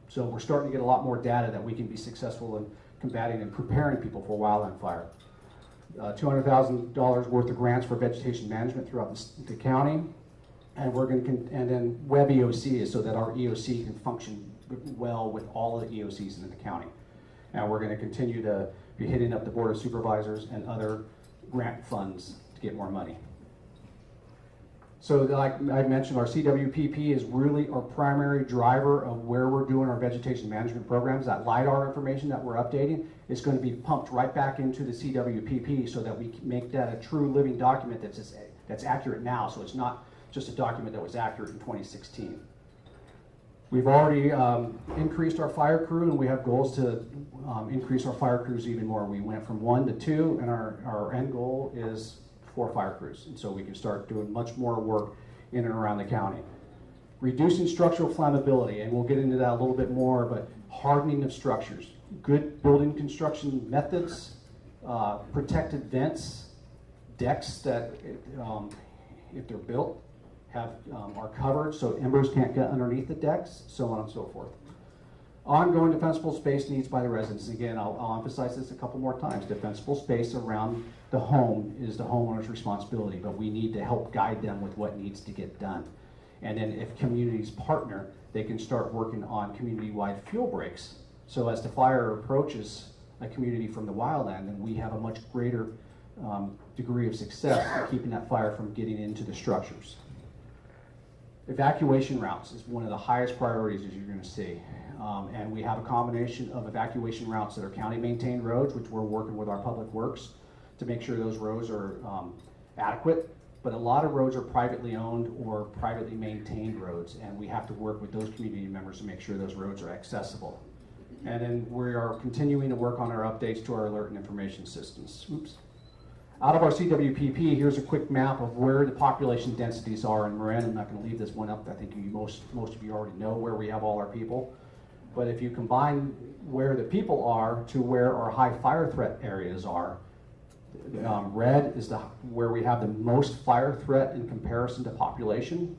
So we're starting to get a lot more data that we can be successful in combating and preparing people for wildland fire. $200,000 worth of grants for vegetation management throughout the county. And we're going to, and then web EOC so that our EOC can function well with all of the EOCs in the county. And we're going to continue to be hitting up the Board of Supervisors and other grant funds to get more money. So like I mentioned, our CWPP is really our primary driver of where we're doing our vegetation management programs. That LiDAR information that we're updating is going to be pumped right back into the CWPP so that we can make that a true living document that's accurate now. So it's not just a document that was accurate in 2016. We've already increased our fire crew, and we have goals to increase our fire crews even more. We went from 1 to 2, and our end goal is 4 fire crews. And so we can start doing much more work in and around the county. Reducing structural flammability, and we'll get into that a little bit more, but hardening of structures. Good building construction methods, protected vents, decks that, if they're built, are covered so embers can't get underneath the decks, so on and so forth. Ongoing defensible space needs by the residents. Again, I'll emphasize this a couple more times. Defensible space around the home is the homeowner's responsibility, but we need to help guide them with what needs to get done. And then if communities partner, they can start working on community-wide fuel breaks. So as the fire approaches a community from the wildland, then we have a much greater degree of success in keeping that fire from getting into the structures. Evacuation routes is one of the highest priorities, as you're going to see. And we have a combination of evacuation routes that are county maintained roads, which we're working with our public works to make sure those roads are adequate. But a lot of roads are privately owned or privately maintained roads, and we have to work with those community members to make sure those roads are accessible. And then we are continuing to work on our updates to our alert and information systems. Oops. Out of our CWPP, here's a quick map of where the population densities are in Marin. I'm not going to leave this one up. I think most of you already know where we have all our people. But if you combine where the people are to where our high fire threat areas are, red is where we have the most fire threat in comparison to population,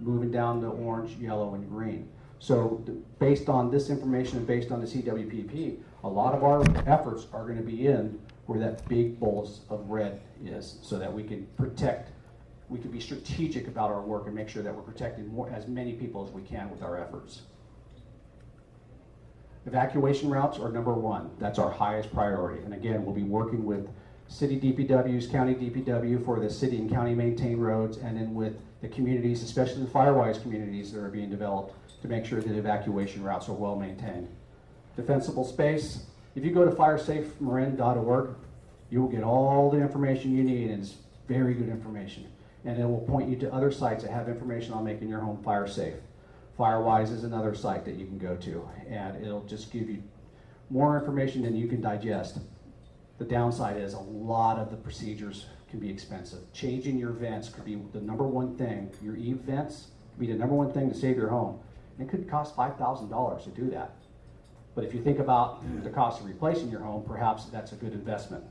moving down to orange, yellow, and green. So based on this information and based on the CWPP, a lot of our efforts are going to be in where that big bolus of red is, so that we can protect, we can be strategic about our work and make sure that we're protecting as many people as we can with our efforts. Evacuation routes are number 1. That's our highest priority. And again, we'll be working with city DPWs, county DPW for the city and county maintained roads, and then with the communities, especially the Firewise communities that are being developed, to make sure that evacuation routes are well maintained. Defensible space. If you go to firesafemarin.org, you will get all the information you need, and it's very good information. And it will point you to other sites that have information on making your home fire safe. Firewise is another site that you can go to, and it'll just give you more information than you can digest. The downside is a lot of the procedures can be expensive. Changing your vents could be the number one thing. Your EVE vents could be the number one thing to save your home. And it could cost $5,000 to do that. But if you think about the cost of replacing your home, perhaps that's a good investment.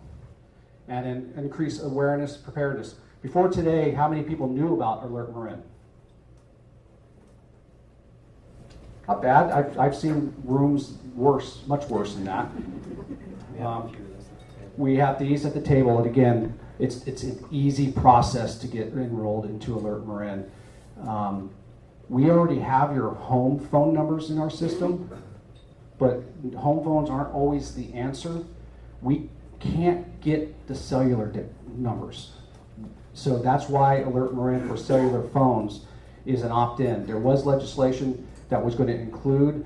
And then increase awareness, preparedness. Before today, how many people knew about Alert Marin? Not bad. I've seen rooms worse, much worse than that. We have these at the table, and again, it's an easy process to get enrolled into Alert Marin. We already have your home phone numbers in our system, but home phones aren't always the answer. We can't get the cellular numbers. So that's why Alert Marin for cellular phones is an opt-in. There was legislation that was going to include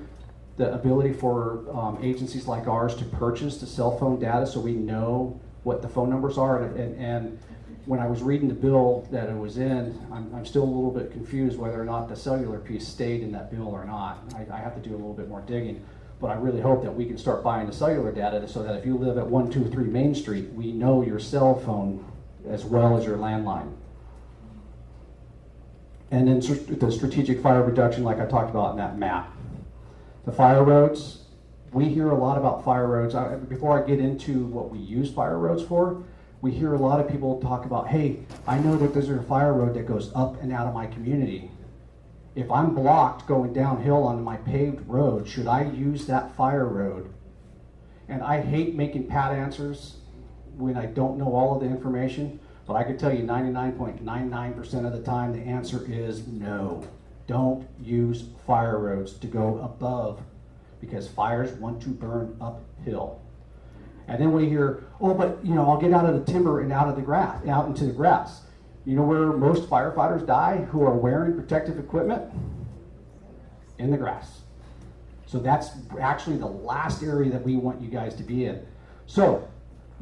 the ability for agencies like ours to purchase the cell phone data so we know what the phone numbers are. And when I was reading the bill that it was in, I'm still a little bit confused whether or not the cellular piece stayed in that bill or not. I have to do a little bit more digging. But I really hope that we can start buying the cellular data so that if you live at 123 Main Street, we know your cell phone as well as your landline. And then the strategic fire reduction, like I talked about in that map. The fire roads, we hear a lot about fire roads. Before I get into what we use fire roads for, we hear a lot of people talk about, hey, I know that there's a fire road that goes up and out of my community. If I'm blocked going downhill on my paved road, should I use that fire road? And I hate making pat answers when I don't know all of the information, but I can tell you 99.99% of the time the answer is no. Don't use fire roads to go above, because fires want to burn uphill. And then we hear, oh, but I'll get out of the timber and out into the grass. You know where most firefighters die who are wearing protective equipment? In the grass. So that's actually the last area that we want you guys to be in. So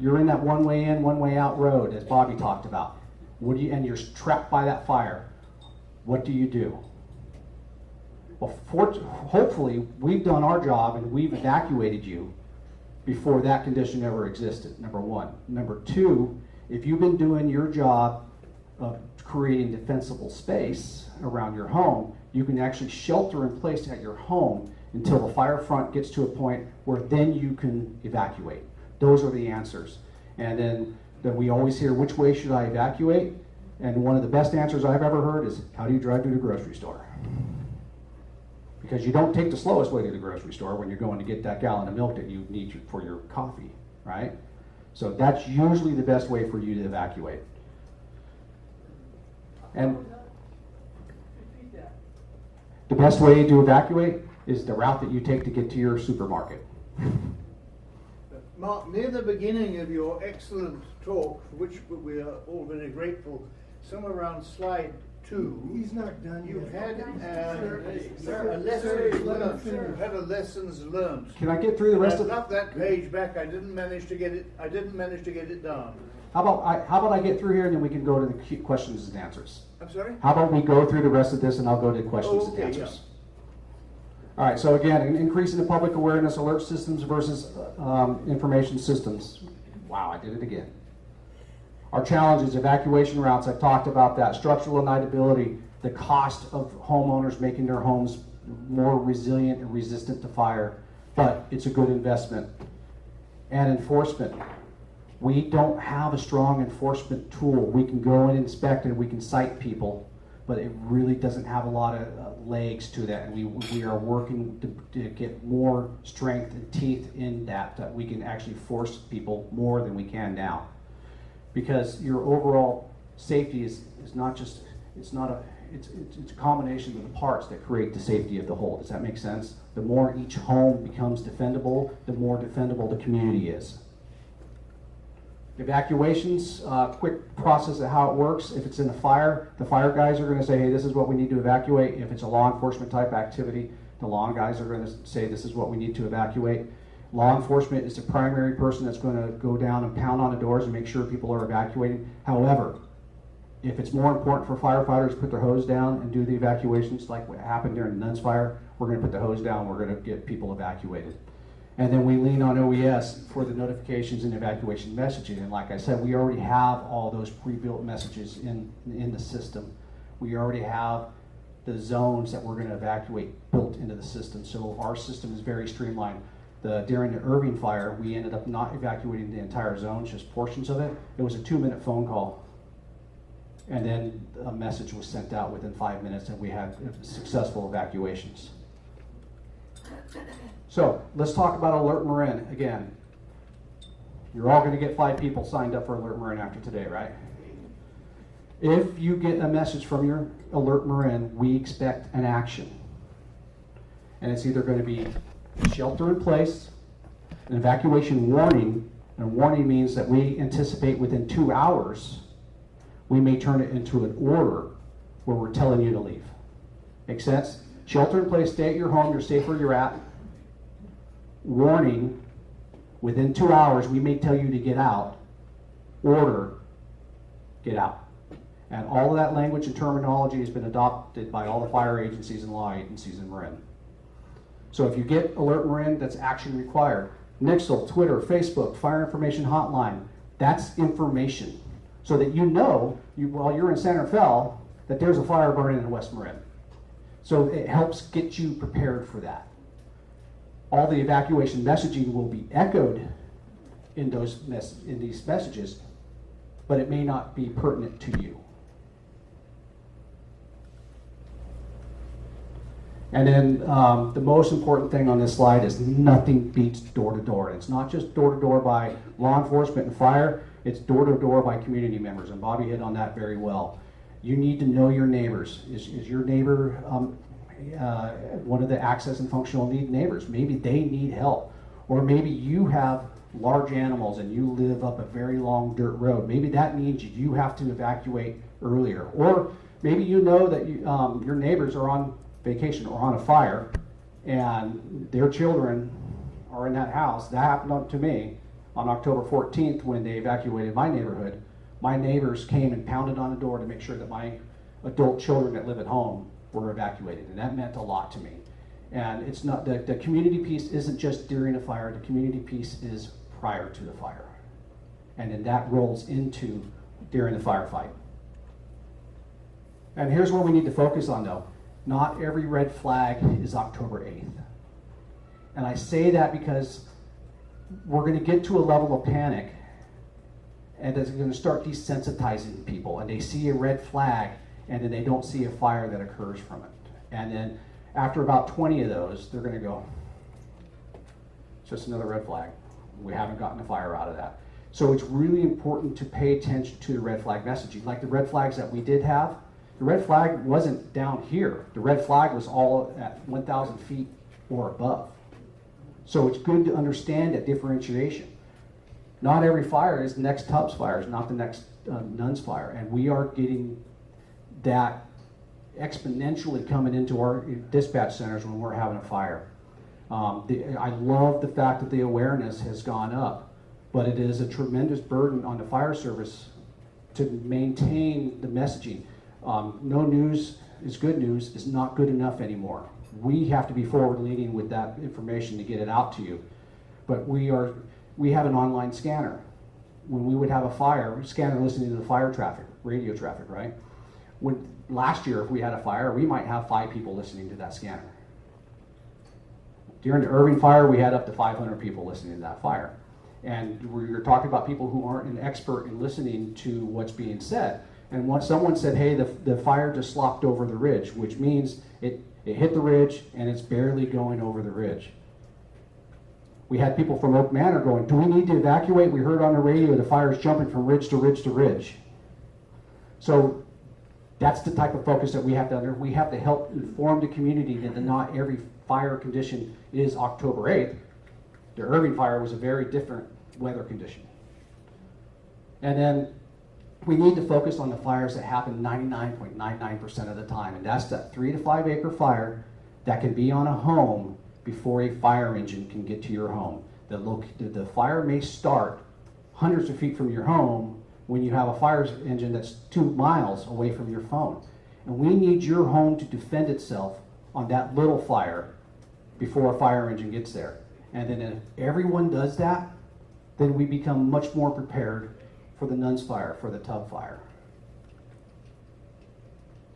you're in that one way in, one way out road, as Bobby talked about. And you're trapped by that fire. What do you do? Well, hopefully we've done our job and we've evacuated you before that condition ever existed, number one. Number two, if you've been doing your job of creating defensible space around your home, you can actually shelter in place at your home until the fire front gets to a point where then you can evacuate. Those are the answers. And then we always hear, which way should I evacuate? And one of the best answers I've ever heard is, how do you drive to the grocery store? Because you don't take the slowest way to the grocery store when you're going to get that gallon of milk that you need for your coffee, right? So that's usually the best way for you to evacuate. And the best way to evacuate is the route that you take to get to your supermarket. Mark, near the beginning of your excellent talk, for which we are all very grateful, somewhere around slide 2, He's not done you yet. had a lessons learned. You had a lessons learned. Can I get through the rest I of got that page back. I didn't manage to get it done. How about I get through here and then we can go to the questions and answers? I'm sorry? How about we go through the rest of this and I'll go to questions Oh, okay, and answers? All right, so again, an increase in the public awareness, alert systems versus information systems. Wow, I did it again. Our challenges, evacuation routes, I've talked about that. Structural deniability, the cost of homeowners making their homes more resilient and resistant to fire, but it's a good investment. And enforcement. We don't have a strong enforcement tool. We can go and inspect and we can cite people, but it really doesn't have a lot of legs to that. And we are working to get more strength and teeth in that we can actually force people more than we can now. Because your overall safety is not just, it's a combination of the parts that create the safety of the whole. Does that make sense? The more each home becomes defendable, the more defendable the community is. Evacuations, quick process of how it works. If it's in a fire, the fire guys are going to say, hey, this is what we need to evacuate. If it's a law enforcement type activity, the law guys are going to say, this is what we need to evacuate. Law enforcement is the primary person that's going to go down and pound on the doors and make sure people are evacuating. However, if it's more important for firefighters to put their hose down and do the evacuations like what happened during the Nuns fire, we're going to put the hose down, we're going to get people evacuated. And then we lean on OES for the notifications and evacuation messaging. And like I said, we already have all those pre-built messages in the system. We already have the zones that we're going to evacuate built into the system. So our system is very streamlined. During the Irving fire, we ended up not evacuating the entire zone, just portions of it. It was a 2-minute phone call. And then a message was sent out within 5 minutes and we had successful evacuations. So let's talk about Alert Marin again. You're all going to get 5 people signed up for Alert Marin after today, right? If you get a message from your Alert Marin, we expect an action. And it's either going to be shelter in place, an evacuation warning, and a warning means that we anticipate within 2 hours, we may turn it into an order where we're telling you to leave. Make sense? Shelter in place, stay at your home, you're safe where you're at. Warning, within 2 hours, we may tell you to get out. Order, get out. And all of that language and terminology has been adopted by all the fire agencies and law agencies in Marin. So if you get Alert Marin, that's action required. Nixle, Twitter, Facebook, Fire Information Hotline, that's information. So that you know, while you're in Santa Fe, that there's a fire burning in West Marin. So it helps get you prepared for that. All the evacuation messaging will be echoed in these messages, but it may not be pertinent to you. And then the most important thing on this slide is nothing beats door to door. It's not just door to door by law enforcement and fire, it's door to door by community members. And Bobby hit on that very well. You need to know your neighbors. Is your neighbor one of the access and functional need neighbors? Maybe they need help. Or maybe you have large animals and you live up a very long dirt road. Maybe that means you have to evacuate earlier. Or maybe you know that your neighbors are on vacation or on a fire and their children are in that house. That happened to me on October 14th when they evacuated my neighborhood. My neighbors came and pounded on the door to make sure that my adult children that live at home were evacuated, and that meant a lot to me. And it's not the community piece isn't just during a fire, the community piece is prior to the fire. And then that rolls into during the firefight. And here's what we need to focus on though. Not every red flag is October 8th. And I say that because we're going to get to a level of panic and it's going to start desensitizing people, and they see a red flag and then they don't see a fire that occurs from it. And then after about 20 of those, they're going to go, it's just another red flag. We haven't gotten a fire out of that. So it's really important to pay attention to the red flag messaging. Like the red flags that we did have, the red flag wasn't down here. The red flag was all at 1,000 feet or above. So it's good to understand that differentiation. Not every fire is the next Tubbs fire, is not the next Nuns fire. And we are getting that exponentially coming into our dispatch centers when we're having a fire. I love the fact that the awareness has gone up, but it is a tremendous burden on the fire service to maintain the messaging. No news is good news is not good enough anymore. We have to be forward leaning with that information to get it out to you. But we have an online scanner. When we would have a fire, scanner listening to the fire traffic, radio traffic, right? Last year, if we had a fire, we might have 5 people listening to that scanner. During the Irving fire, we had up to 500 people listening to that fire. And we're talking about people who aren't an expert in listening to what's being said. And once someone said, hey, the fire just slopped over the ridge, which means it hit the ridge and it's barely going over the ridge. We had people from Oak Manor going, do we need to evacuate? We heard on the radio the fire's jumping from ridge to ridge to ridge. So that's the type of focus that we have to we have to help inform the community that not every fire condition is October 8th. The Irving fire was a very different weather condition. And then we need to focus on the fires that happen 99.99% of the time, and that's that 3 to 5 acre fire that can be on a home before a fire engine can get to your home. The fire may start hundreds of feet from your home when you have a fire engine that's 2 miles away from your phone. And we need your home to defend itself on that little fire before a fire engine gets there. And then if everyone does that, then we become much more prepared for the Nuns fire, for the Tubb fire.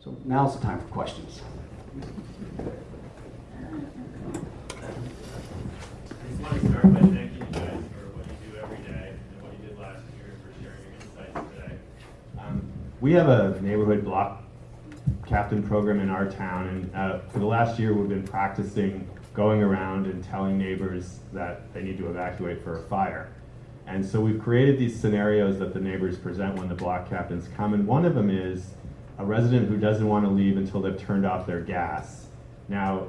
So now's the time for questions. I just want to start by thanking you guys for what you do every day and what you did last year and for sharing your insights today. We have a neighborhood block captain program in our town, and for the last year we've been practicing going around and telling neighbors that they need to evacuate for a fire. And so we've created these scenarios that the neighbors present when the block captains come, and one of them is a resident who doesn't want to leave until they've turned off their gas. Now,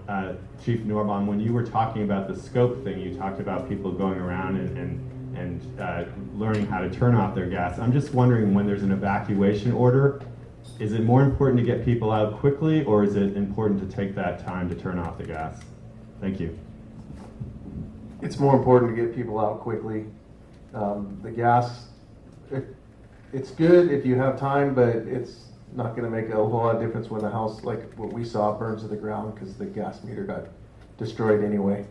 Chief Norrbom, when you were talking about the scope thing, you talked about people going around and learning how to turn off their gas. I'm just wondering, when there's an evacuation order, is it more important to get people out quickly, or is it important to take that time to turn off the gas? Thank you. It's more important to get people out quickly. The gas, it's good if you have time, but it's not going to make a whole lot of difference when the house, like what we saw, burns to the ground because the gas meter got destroyed anyway.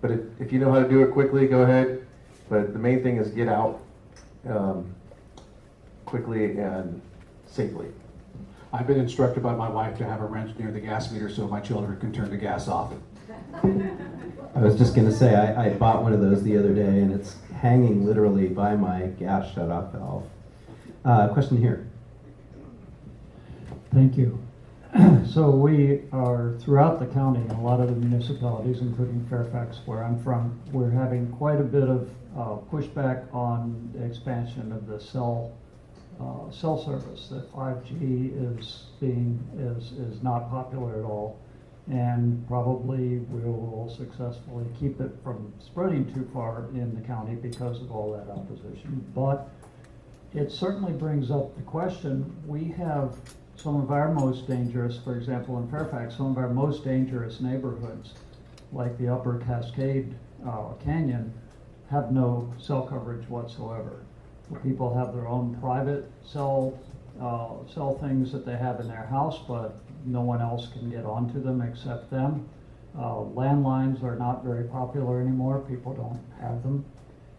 But if you know how to do it quickly, go ahead. But the main thing is get out quickly and safely. I've been instructed by my wife to have a wrench near the gas meter so my children can turn the gas off. I was just going to say, I bought one of those the other day, and it's hanging literally by my gas shutoff valve. Question here. Thank you. So we are throughout the county, in a lot of the municipalities, including Fairfax, where I'm from, we're having quite a bit of pushback on the expansion of the cell service. That 5G is not popular at all, and probably we will successfully keep it from spreading too far in the county because of all that opposition. But it certainly brings up the question. We have some of our most dangerous, for example, in Fairfax, some of our most dangerous neighborhoods, like the Upper Cascade Canyon, have no cell coverage whatsoever. The people have their own private cell things that they have in their house, but no one else can get onto them except them. Landlines are not very popular anymore. People don't have them.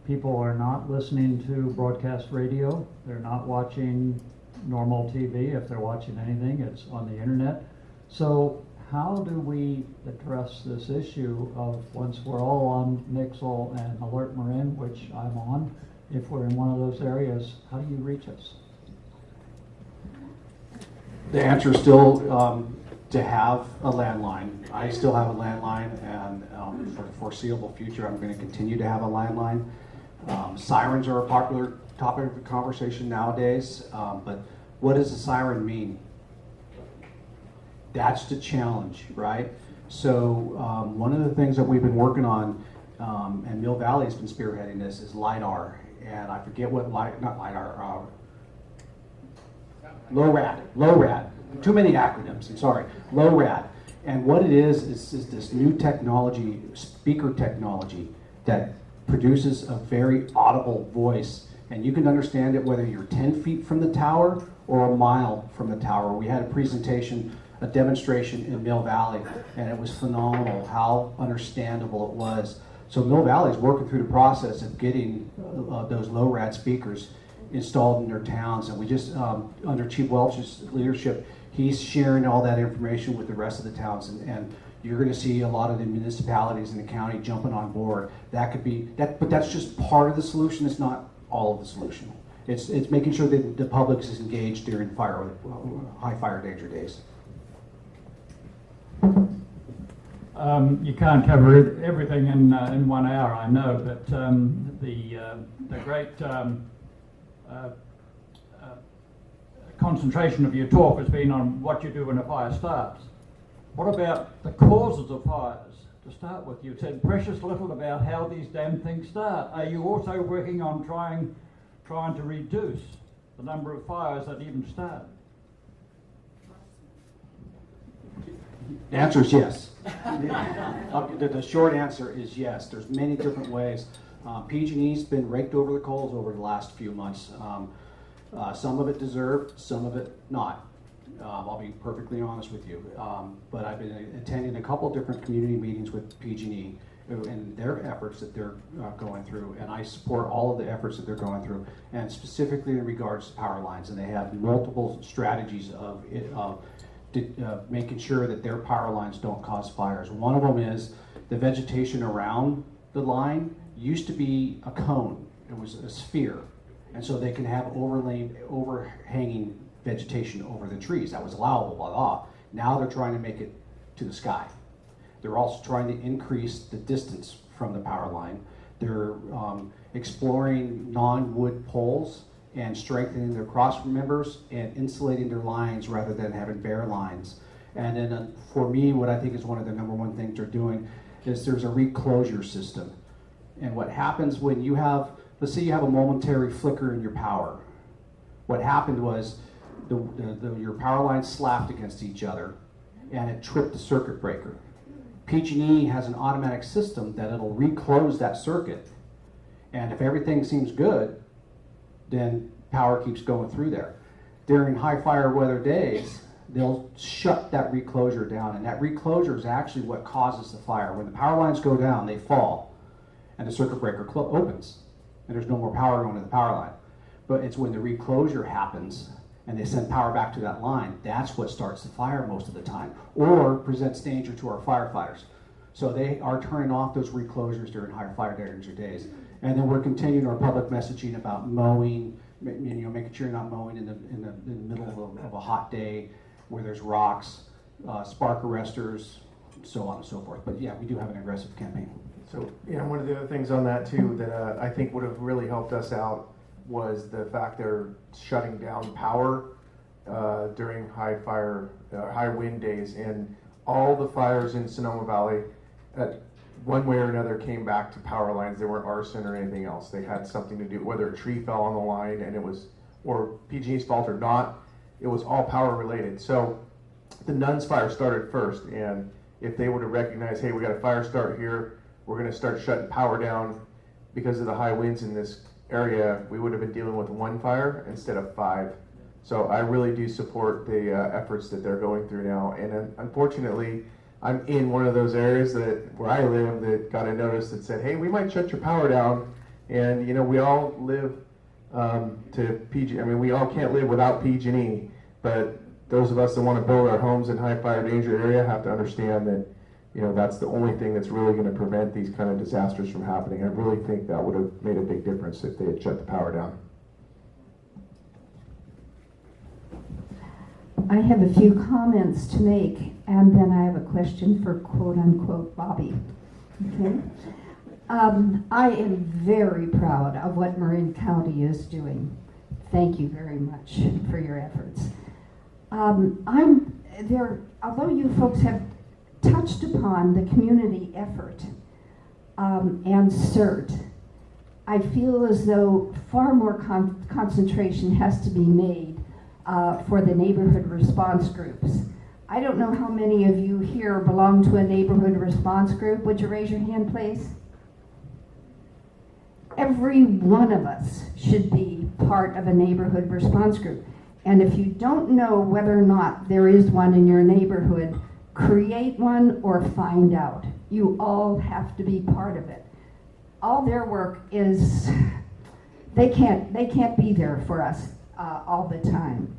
People are not listening to broadcast radio. They're not watching normal TV. If they're watching anything, it's on the internet. So how do we address this issue of, once we're all on Nixle and Alert Marin, which I'm on, if we're in one of those areas, how do you reach us? The answer is still to have a landline. I still have a landline, and for the foreseeable future, I'm going to continue to have a landline. Sirens are a popular topic of conversation nowadays, but what does a siren mean? That's the challenge, right? So one of the things that we've been working on, and Mill Valley has been spearheading this, is LiDAR. And I forget what, not LiDAR, LORAD. Too many acronyms, I'm sorry. LORAD. And what it is this new technology, speaker technology, that produces a very audible voice. And you can understand it whether you're 10 feet from the tower or a mile from the tower. We had a presentation, a demonstration in Mill Valley, and it was phenomenal how understandable it was. So Mill Valley is working through the process of getting those low-rad speakers installed in their towns, and we just, under Chief Welch's leadership, he's sharing all that information with the rest of the towns, and you're going to see a lot of the municipalities in the county jumping on board. That could be that, but that's just part of the solution. It's not all of the solution. It's making sure that the public is engaged during high fire danger days. You can't cover everything in 1 hour, I know, but the great concentration of your talk has been on what you do when a fire starts. What about the causes of fires? To start with, you said precious little about how these damn things start. Are you also working on trying to reduce the number of fires that even start? The answer is yes. The short answer is yes. There's many different ways. PG&E's been raked over the coals over the last few months. Some of it deserved, some of it not. I'll be perfectly honest with you. But I've been attending a couple of different community meetings with PG&E and their efforts that they're going through, and I support all of the efforts that they're going through, and specifically in regards to power lines. And they have multiple strategies of making sure that their power lines don't cause fires. One of them is the vegetation around the line used to be a cone. It was a sphere. And so they can have overhanging vegetation over the trees. That was allowable by law. Now they're trying to make it to the sky. They're also trying to increase the distance from the power line. They're exploring non-wood poles and strengthening their cross members and insulating their lines rather than having bare lines. And then for me, what I think is one of the number one things they're doing is there's a reclosure system. And what happens when you have, let's say you have a momentary flicker in your power. What happened was your power lines slapped against each other and it tripped the circuit breaker. PG&E has an automatic system that it'll reclose that circuit. And if everything seems good, then power keeps going through there. During high fire weather days, they'll shut that reclosure down, and that reclosure is actually what causes the fire. When the power lines go down, they fall, and the circuit breaker opens, and there's no more power going to the power line. But it's when the reclosure happens, and they send power back to that line, that's what starts the fire most of the time, or presents danger to our firefighters. So they are turning off those reclosures during high fire danger days. And then we're continuing our public messaging about mowing, making sure you're not mowing in the middle of a hot day. where there's rocks, spark arresters, so on and so forth. But yeah, we do have an aggressive campaign. So, yeah, one of the other things on that too that I think would have really helped us out was the fact they're shutting down power during high wind days, and all the fires in Sonoma Valley, one way or another, came back to power lines. They weren't arson or anything else. They had something to do, whether a tree fell on the line and it was, or PG&E's fault or not, it was all power related. So the Nuns fire started first, and if they would have recognized, hey, we got a fire start here, we're going to start shutting power down because of the high winds in this area, we would have been dealing with one fire instead of 5. So I really do support the efforts that they're going through now. And unfortunately, I'm in one of those areas where I live that got a notice that said, hey, we might shut your power down. And we all live to PG. I mean, we all can't live without PG&E. But those of us that want to build our homes in high fire danger area have to understand that that's the only thing that's really going to prevent these kind of disasters from happening. I really think that would have made a big difference if they had shut the power down. I have a few comments to make, and then I have a question for quote-unquote Bobby. Okay? I am very proud of what Marin County is doing. Thank you very much for your efforts. Although you folks have touched upon the community effort and CERT, I feel as though far more concentration has to be made for the neighborhood response groups. I don't know how many of you here belong to a neighborhood response group. Would you raise your hand, please? Every one of us should be part of a neighborhood response group. And if you don't know whether or not there is one in your neighborhood, create one or find out. You all have to be part of it. All their work is, they can't be there for us all the time.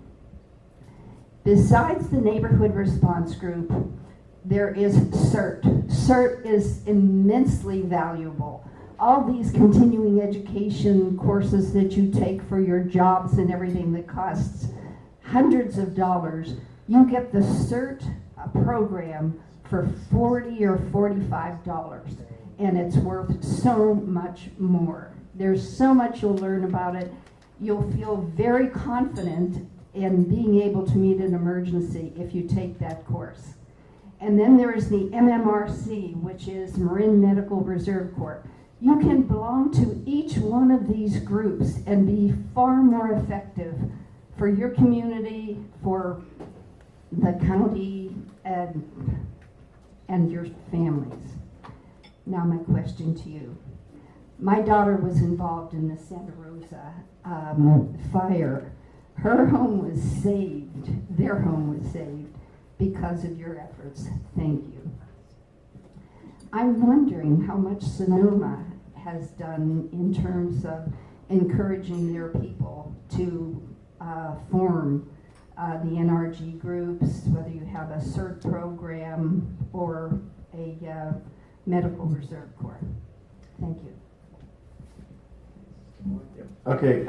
Besides the neighborhood response group, there is CERT. CERT is immensely valuable. All these continuing education courses that you take for your jobs and everything that costs hundreds of dollars, you get the CERT program for $40 or $45, and it's worth so much more. There's so much you'll learn about it. You'll feel very confident in being able to meet an emergency if you take that course. And then there is the MMRC, which is Marin Medical Reserve Corps. You can belong to each one of these groups and be far more effective for your community, for the county, and your families. Now my question to you. My daughter was involved in the Santa Rosa fire. Her home was saved, their home was saved because of your efforts. Thank you. I'm wondering how much Sonoma has done in terms of encouraging their people to form the NRG groups, whether you have a CERT program or a medical reserve corps. Thank you. Okay,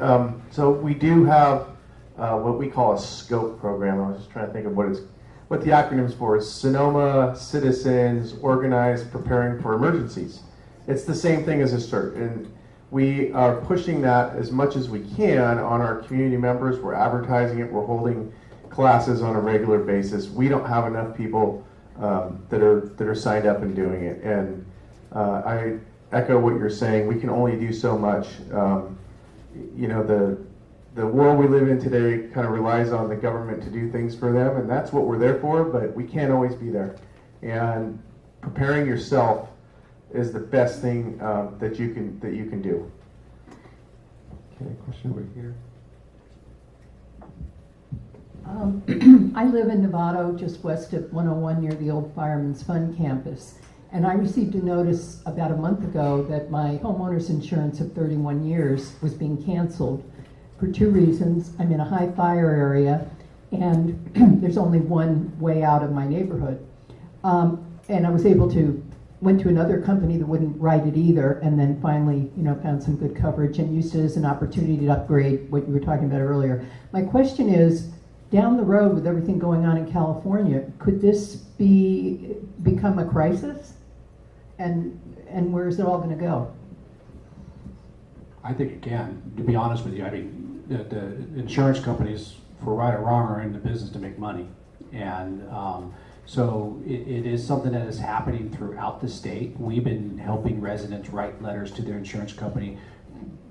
so we do have what we call a SCOPE program. I was just trying to think of what the acronym's for. Is Sonoma Citizens Organized Preparing for Emergencies. It's the same thing as a CERT, and we are pushing that as much as we can on our community members. We're advertising it. We're holding classes on a regular basis. We don't have enough people that are signed up and doing it. And I echo what you're saying. We can only do so much. The world we live in today kind of relies on the government to do things for them, and that's what we're there for. But we can't always be there. And preparing yourself is the best thing that you can do. Okay, question over here. I live in Novato, just west of 101 near the old Fireman's Fund campus. And I received a notice about a month ago that my homeowner's insurance of 31 years was being canceled for 2 reasons. I'm in a high fire area, and there's only one way out of my neighborhood. And I was able to, went to another company that wouldn't write it either, and then finally, found some good coverage and used it as an opportunity to upgrade what you were talking about earlier. My question is, down the road with everything going on in California, could this become a crisis? And where is it all going to go? I think it can, to be honest with you. I mean, the insurance companies, for right or wrong, are in the business to make money. And so it is something that is happening throughout the state. We've been helping residents write letters to their insurance company.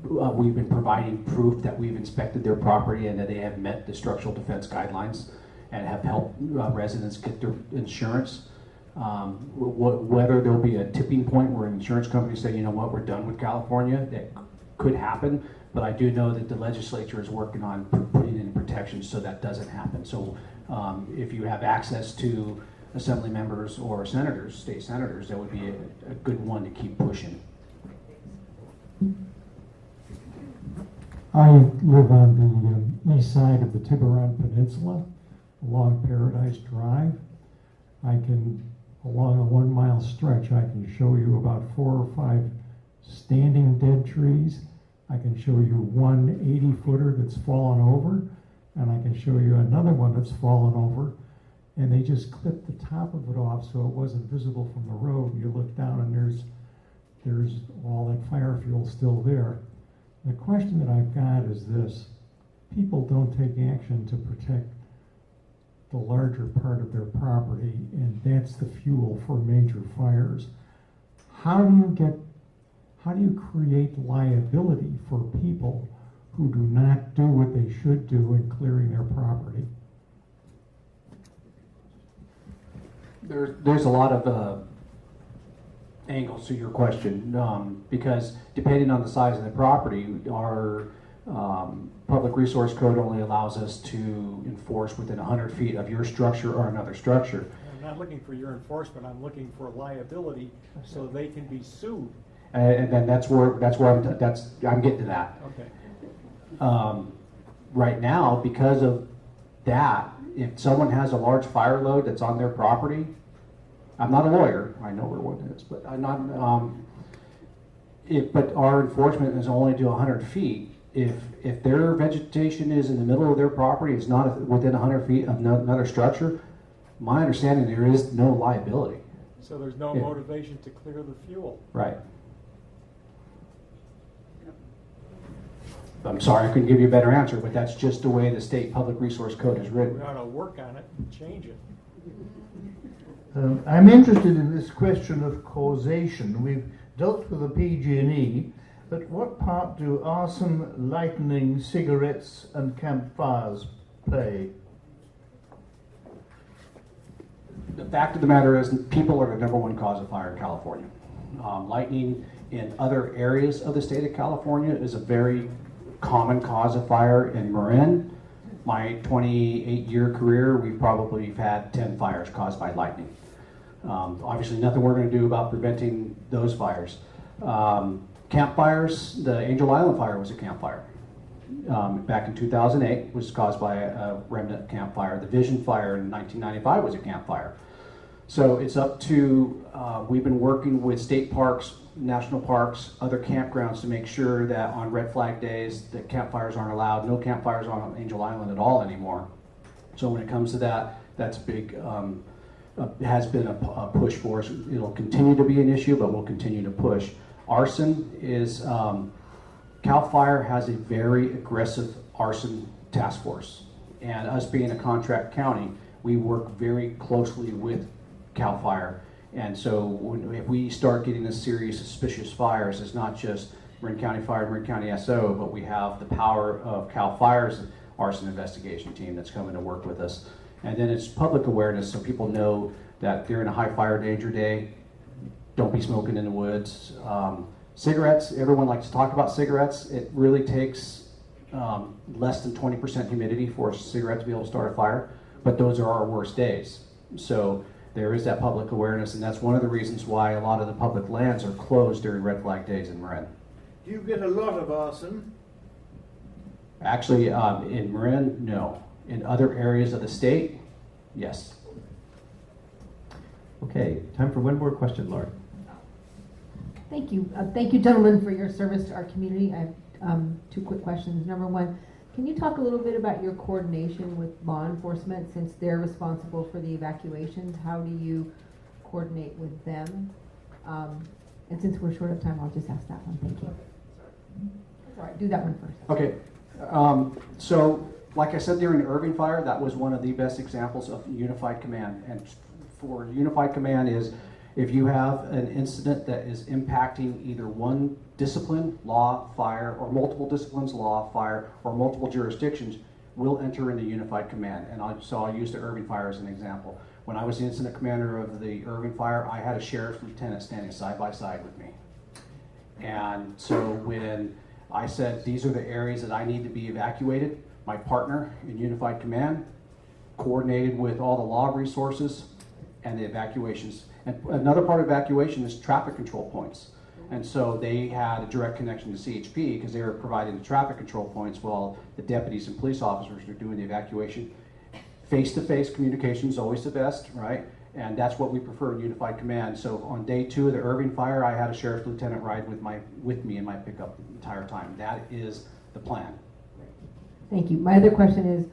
We've been providing proof that we've inspected their property and that they have met the structural defense guidelines and have helped residents get their insurance. Whether there'll be a tipping point where insurance companies say, you know what, we're done with California, that could happen. But I do know that the legislature is working on putting in protections so that doesn't happen. So if you have access to assembly members or senators, state senators, that would be a good one to keep pushing. I live on the east side of the Tiburon Peninsula, along Paradise Drive. Along a 1 mile stretch, I can show you about 4 or 5 standing dead trees. I can show you one 80-footer that's fallen over, and I can show you another one that's fallen over. And they just clipped the top of it off so it wasn't visible from the road. You look down and there's all that fire fuel still there. The question that I've got is this: people don't take action to protect the larger part of their property, and that's the fuel for major fires. How do you create liability for people who do not do what they should do in clearing their property? There's a lot of angles to your question, because depending on the size of the property, our public resource code only allows us to enforce within 100 feet of your structure or another structure. I'm not looking for your enforcement, I'm looking for liability so they can be sued. And then that's where I'm getting to that. Okay. Right now, because of that, if someone has a large fire load that's on their property, I'm not a lawyer, I know where one is, but I'm not. But our enforcement is only to 100 feet. If their vegetation is in the middle of their property, it's not within 100 feet of another structure, my understanding there is no liability. So there's no motivation to clear the fuel. Right. I'm sorry I couldn't give you a better answer, but that's just the way the state public resource code is written. We ought to work on it and change it. I'm interested in this question of causation. We've dealt with the PG&E, but what part do arson, lightning, cigarettes, and campfires play? The fact of the matter is people are the #1 cause of fire in California. Lightning in other areas of the state of California is a very common cause of fire. In Marin, my 28-year career, we've probably had 10 fires caused by lightning. Obviously nothing we're going to do about preventing those fires. Campfires, the Angel Island fire was a campfire. Back in 2008 was caused by a remnant campfire. The Vision fire in 1995 was a campfire. So it's up to, we've been working with state parks, national parks, other campgrounds to make sure that on red flag days that campfires aren't allowed. No campfires on Angel Island at all anymore. So when it comes to that, that's big, has been a push for us. It'll continue to be an issue, but we'll continue to push. Arson is, CAL FIRE has a very aggressive arson task force. And us being a contract county, we work very closely with CAL FIRE. And so if we start getting this serious suspicious fires, it's not just Marin County Fire, Marin County SO, but we have the power of CAL FIRE's arson investigation team that's coming to work with us. And then it's public awareness, so people know that during a high fire danger day, don't be smoking in the woods. Cigarettes, everyone likes to talk about cigarettes. It really takes less than 20% humidity for a cigarette to be able to start a fire, but those are our worst days. So there is that public awareness, and that's one of the reasons why a lot of the public lands are closed during red flag days in Marin. Do you get a lot of arson? Actually, in Marin, no. In other areas of the state, yes. Okay, time for one more question, Laura. Thank you. Thank you, gentlemen, for your service to our community. I have 2 quick questions. Number one, Can you talk a little bit about your coordination with law enforcement since they're responsible for the evacuations? How do you coordinate with them? And since we're short of time, I'll just ask that one. Thank you. All right, do that one first. Okay, so like I said during the Irving fire, that was one of the best examples of unified command. And for unified command is if you have an incident that is impacting either one discipline, law, fire, or multiple disciplines, law, fire, or multiple jurisdictions, we'll enter into unified command. And so I'll use the Irving fire as an example. When I was the incident commander of the Irving fire, I had a sheriff's lieutenant standing side by side with me. And so when I said, these are the areas that I need to be evacuated, my partner in unified command coordinated with all the law resources and the evacuations. And another part of evacuation is traffic control points. And so they had a direct connection to CHP because they were providing the traffic control points while the deputies and police officers were doing the evacuation. Face-to-face communication is always the best, right? And that's what we prefer in unified command. So on day 2 of the Irving fire, I had a sheriff's lieutenant ride with me in my pickup the entire time. That is the plan. Thank you. My other question is,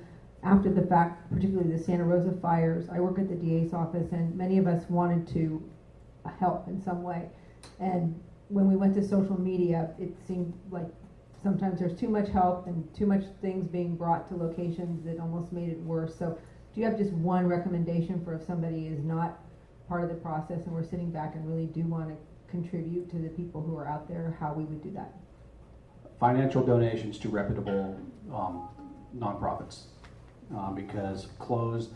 after the fact, particularly the Santa Rosa fires, I work at the DA's office, and many of us wanted to help in some way. And when we went to social media, it seemed like sometimes there's too much help and too much things being brought to locations that almost made it worse. So do you have just one recommendation for if somebody is not part of the process and we're sitting back and really do want to contribute to the people who are out there, how we would do that? Financial donations to reputable nonprofits. Because clothes,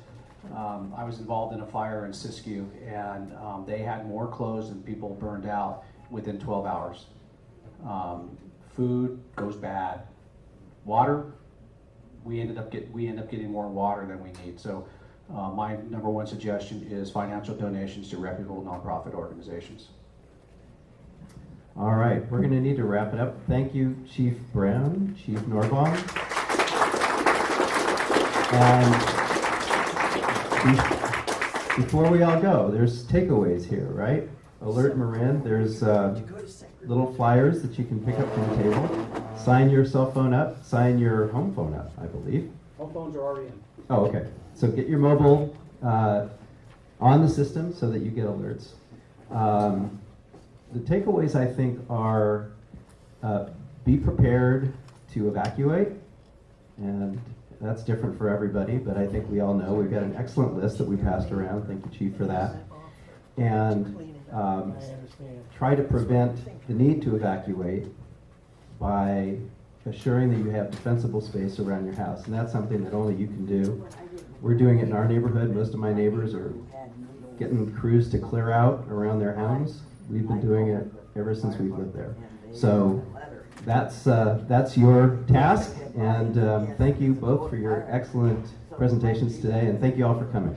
I was involved in a fire in Siskiyou, and they had more clothes than people burned out within 12 hours. Food goes bad. Water, we end up getting more water than we need. So my number one suggestion is financial donations to reputable nonprofit organizations. All right, we're going to need to wrap it up. Thank you, Chief Brown, Chief Norrbom. And before we all go, there's takeaways here, right? Alert Marin, there's little flyers that you can pick up from the table. Sign your cell phone up, sign your home phone up, I believe. Home phones are already in. Oh, okay. So get your mobile on the system so that you get alerts. The takeaways, I think, are be prepared to evacuate, and that's different for everybody, but I think we all know we've got an excellent list that we passed around. Thank you, Chief, for that. And try to prevent the need to evacuate by assuring that you have defensible space around your house, and that's something that only you can do. We're doing it in our neighborhood. Most of my neighbors are getting crews to clear out around their homes. We've been doing it ever since we've lived there. So that's your task, and thank you both for your excellent presentations today, and thank you all for coming.